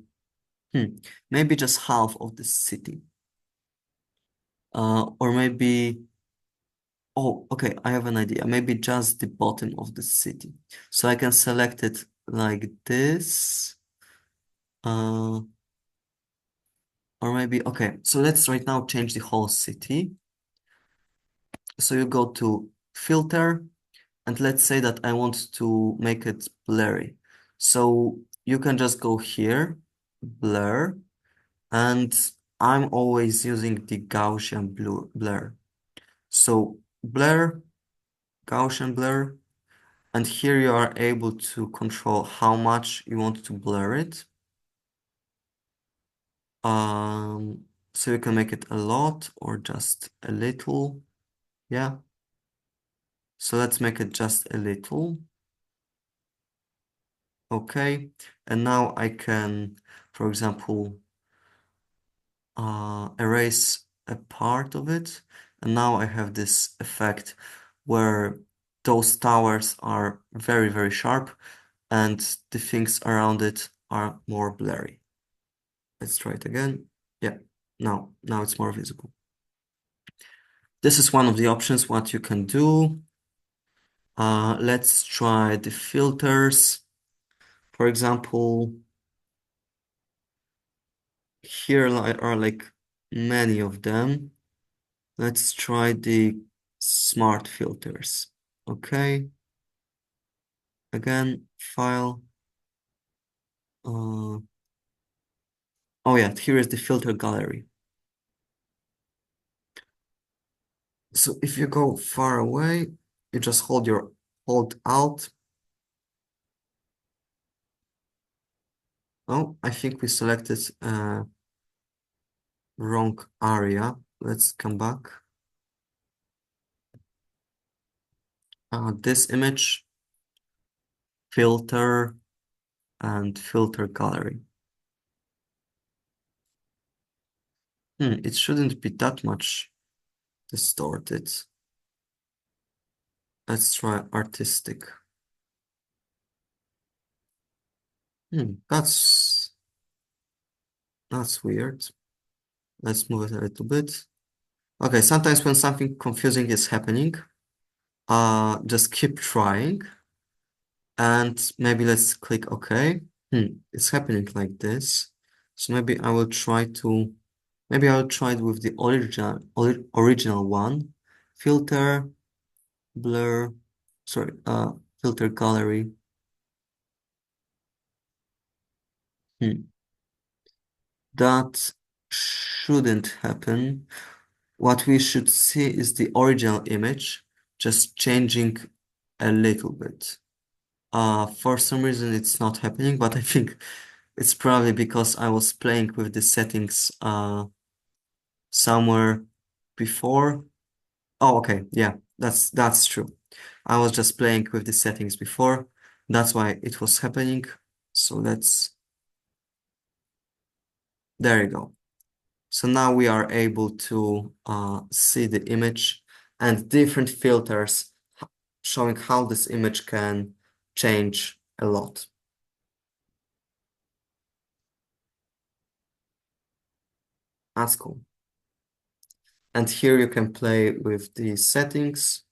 maybe just half of the city. Or maybe, oh, okay, I have an idea. Maybe just the bottom of the city. So I can select it like this. Uh, or maybe, okay, so let's right now change the whole city. So you go to filter, and let's say that I want to make it blurry. So you can just go here, blur, and I'm always using the Gaussian blur. So blur, Gaussian blur, and here you are able to control how much you want to blur it. So you can make it a lot or just a little. Yeah. So let's make it just a little. Okay. And now I can, for example, erase a part of it. And now I have this effect where those towers are very, very sharp and the things around it are more blurry. Let's try it again. Yeah, now it's more visible. This is one of the options what you can do. Let's try the filters. For example, here are like many of them. Let's try the smart filters. Okay. Again, file. Oh yeah, here is the filter gallery. So if you go far away, you just hold Alt. Oh, I think we selected wrong area. Let's come back. This image, filter, and filter gallery. It shouldn't be that much distorted. Let's try artistic. That's weird. Let's move it a little bit. Okay, sometimes when something confusing is happening, just keep trying and maybe let's click OK. It's happening like this. So maybe I will try to, maybe I'll try it with the original one. Filter, blur, sorry, filter gallery. Hmm. That shouldn't happen. What we should see is the original image, just changing a little bit. For some reason it's not happening, but I think it's probably because I was playing with the settings somewhere before. Oh, okay, yeah, that's true. I was just playing with the settings before. That's why it was happening. So there you go. So now we are able to see the image and different filters showing how this image can change a lot. That's cool. And here you can play with the settings.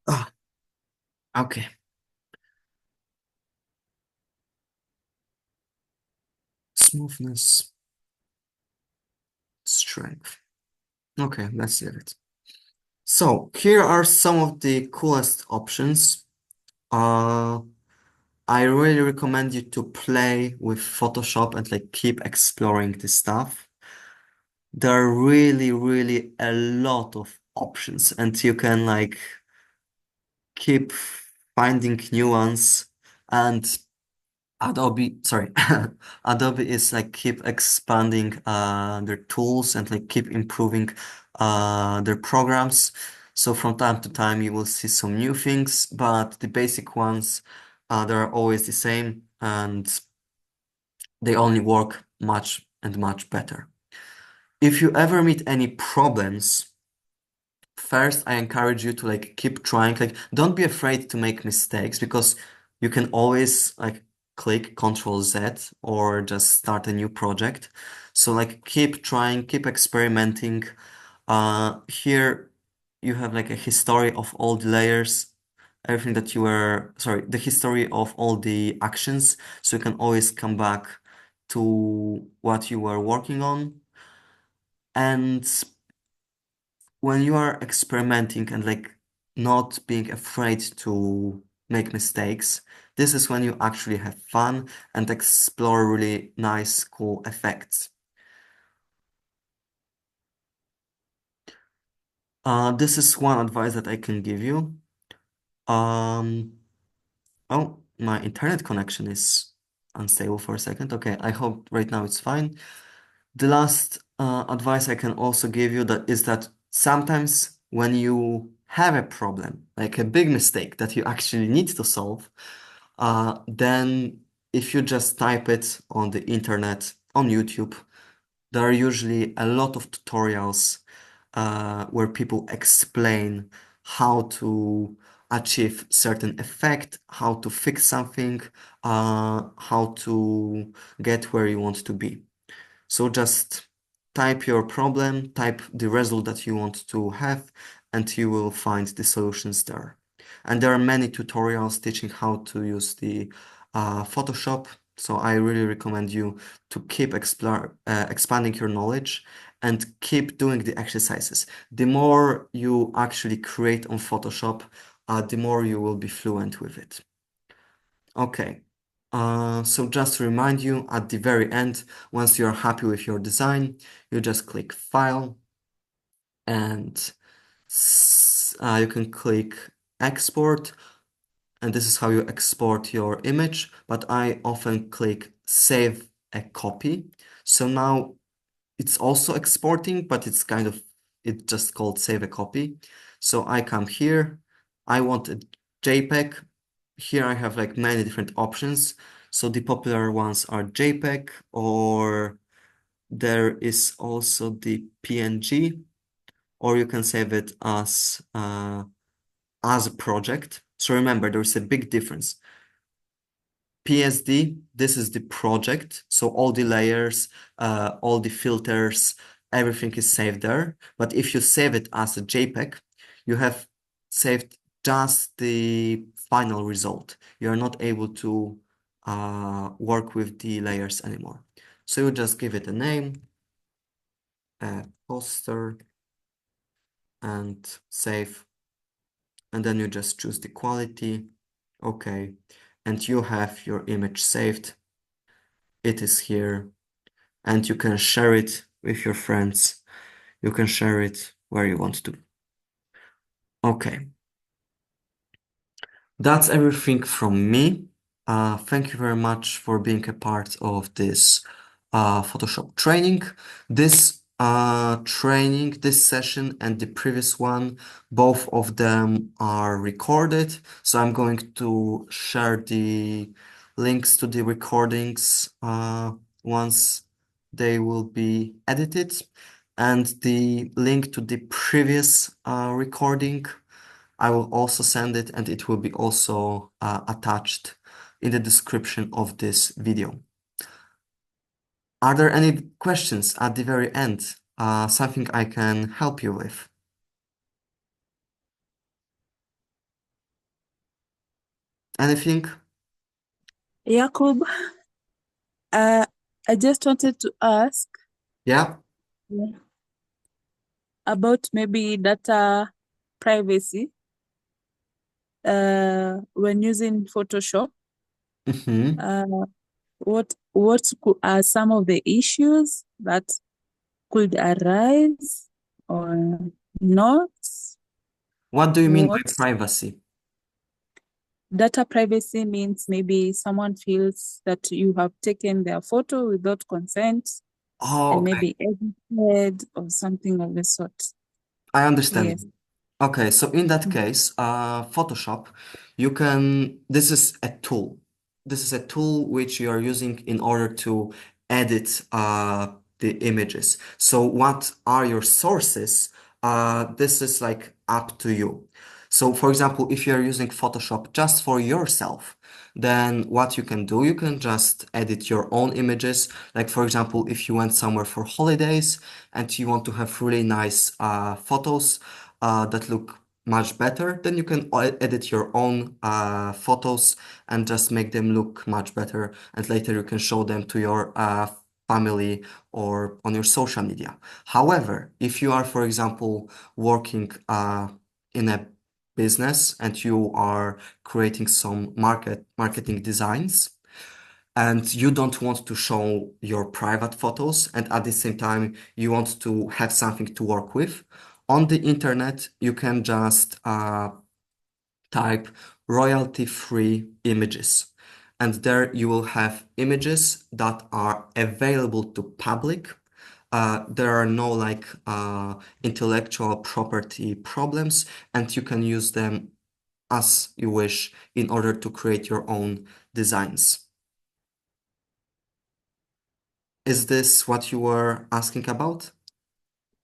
Ah, okay. Smoothness, strength. Okay, let's see it. So here are some of the coolest options. Uh, I really recommend you to play with Photoshop and like keep exploring this stuff. There are really, really a lot of options and you can like keep finding new ones and Adobe, sorry, Adobe is like keep expanding their tools and like keep improving their programs. So from time to time you will see some new things, but the basic ones they're always the same and they only work much and much better. If you ever meet any problems, first I encourage you to like keep trying. Like don't be afraid to make mistakes because you can always like click Control Z or just start a new project. So like keep trying, keep experimenting. Here you have like a history of all the layers, everything that you were, sorry, the history of all the actions. So you can always come back to what you were working on. And when you are experimenting and like not being afraid to make mistakes, this is when you actually have fun and explore really nice, cool effects. This is one advice that I can give you. Um, oh, my internet connection is unstable for a second. Okay, I hope right now it's fine. The last advice I can also give you that is that sometimes when you have a problem, like a big mistake that you actually need to solve, then if you just type it on the internet, on YouTube, there are usually a lot of tutorials where people explain how to achieve certain effect, how to fix something, how to get where you want to be. So just type your problem, type the result that you want to have, and you will find the solutions there. And there are many tutorials teaching how to use the Photoshop. So I really recommend you to keep expanding your knowledge and keep doing the exercises. The more you actually create on Photoshop, the more you will be fluent with it. Okay. So just to remind you, at the very end, once you're happy with your design, you just click File and you can click Export, and this is how you export your image, but I often click Save a Copy. So now it's also exporting, but it's just called Save a Copy. So I come here, I want a JPEG. Here I have like many different options. So the popular ones are JPEG, or there is also the PNG, or you can save it as a project. So remember, there's a big difference. PSD, this is the project. So all the layers, all the filters, everything is saved there. But if you save it as a JPEG, you have saved just the final result. You are not able to work with the layers anymore. So you just give it a name, a poster, and save. And then you just choose the quality. Okay. And you have your image saved. It is here. And you can share it with your friends. You can share it where you want to. Okay. That's everything from me. Thank you very much for being a part of this Photoshop training. This training, this session and the previous one, both of them are recorded. So I'm going to share the links to the recordings once they will be edited. And the link to the previous recording I will also send it and it will be also attached in the description of this video. Are there any questions at the very end? Something I can help you with? Anything? Jakub, I just wanted to ask Yeah? about maybe data privacy when using Photoshop. Mm-hmm. Uh, are some of the issues that could arise or not? What do you mean by What privacy? data privacy means maybe someone feels that you have taken their photo without consent Oh, and okay. maybe edited or something of the sort. I understand Yes. you. Okay, so in that case, Photoshop, this is a tool. This is a tool which you are using in order to edit the images. So what are your sources? This is like up to you. So for example, if you're using Photoshop just for yourself, then what you can do, you can just edit your own images. Like for example, if you went somewhere for holidays and you want to have really nice photos that look much better, then you can edit your own photos and just make them look much better. And later you can show them to your family or on your social media. However, if you are, for example, working in a business and you are creating some marketing designs and you don't want to show your private photos and at the same time you want to have something to work with, on the internet you can just type royalty-free images. And there you will have images that are available to public. There are no like intellectual property problems, and you can use them as you wish in order to create your own designs. Is this what you were asking about?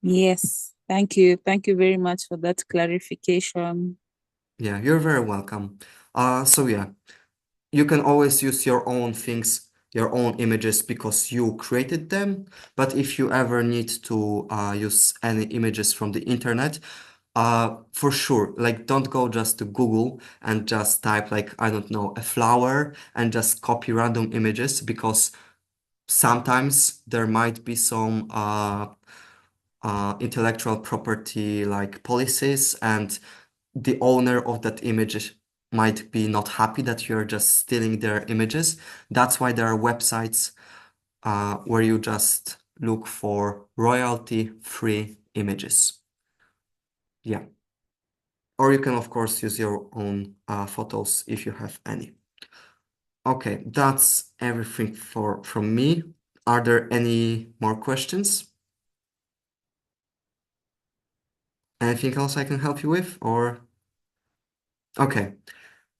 Yes, thank you. Thank you very much for that clarification. Yeah, you're very welcome. So yeah, you can always use your own things, your own images because you created them. But if you ever need to use any images from the internet, for sure, like don't go just to Google and just type like, I don't know, a flower and just copy random images because sometimes there might be some intellectual property like policies and the owner of that image might be not happy that you're just stealing their images. That's why there are websites where you just look for royalty-free images. Yeah. Or you can, of course, use your own photos if you have any. Okay, that's everything from me. Are there any more questions? Anything else I can help you with? Or okay.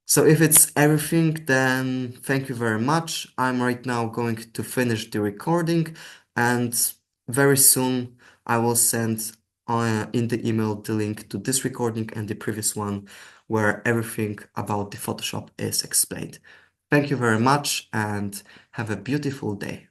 So if it's everything, then thank you very much. I'm right now going to finish the recording and very soon I will send in the email the link to this recording and the previous one where everything about the Photoshop is explained. Thank you very much and have a beautiful day.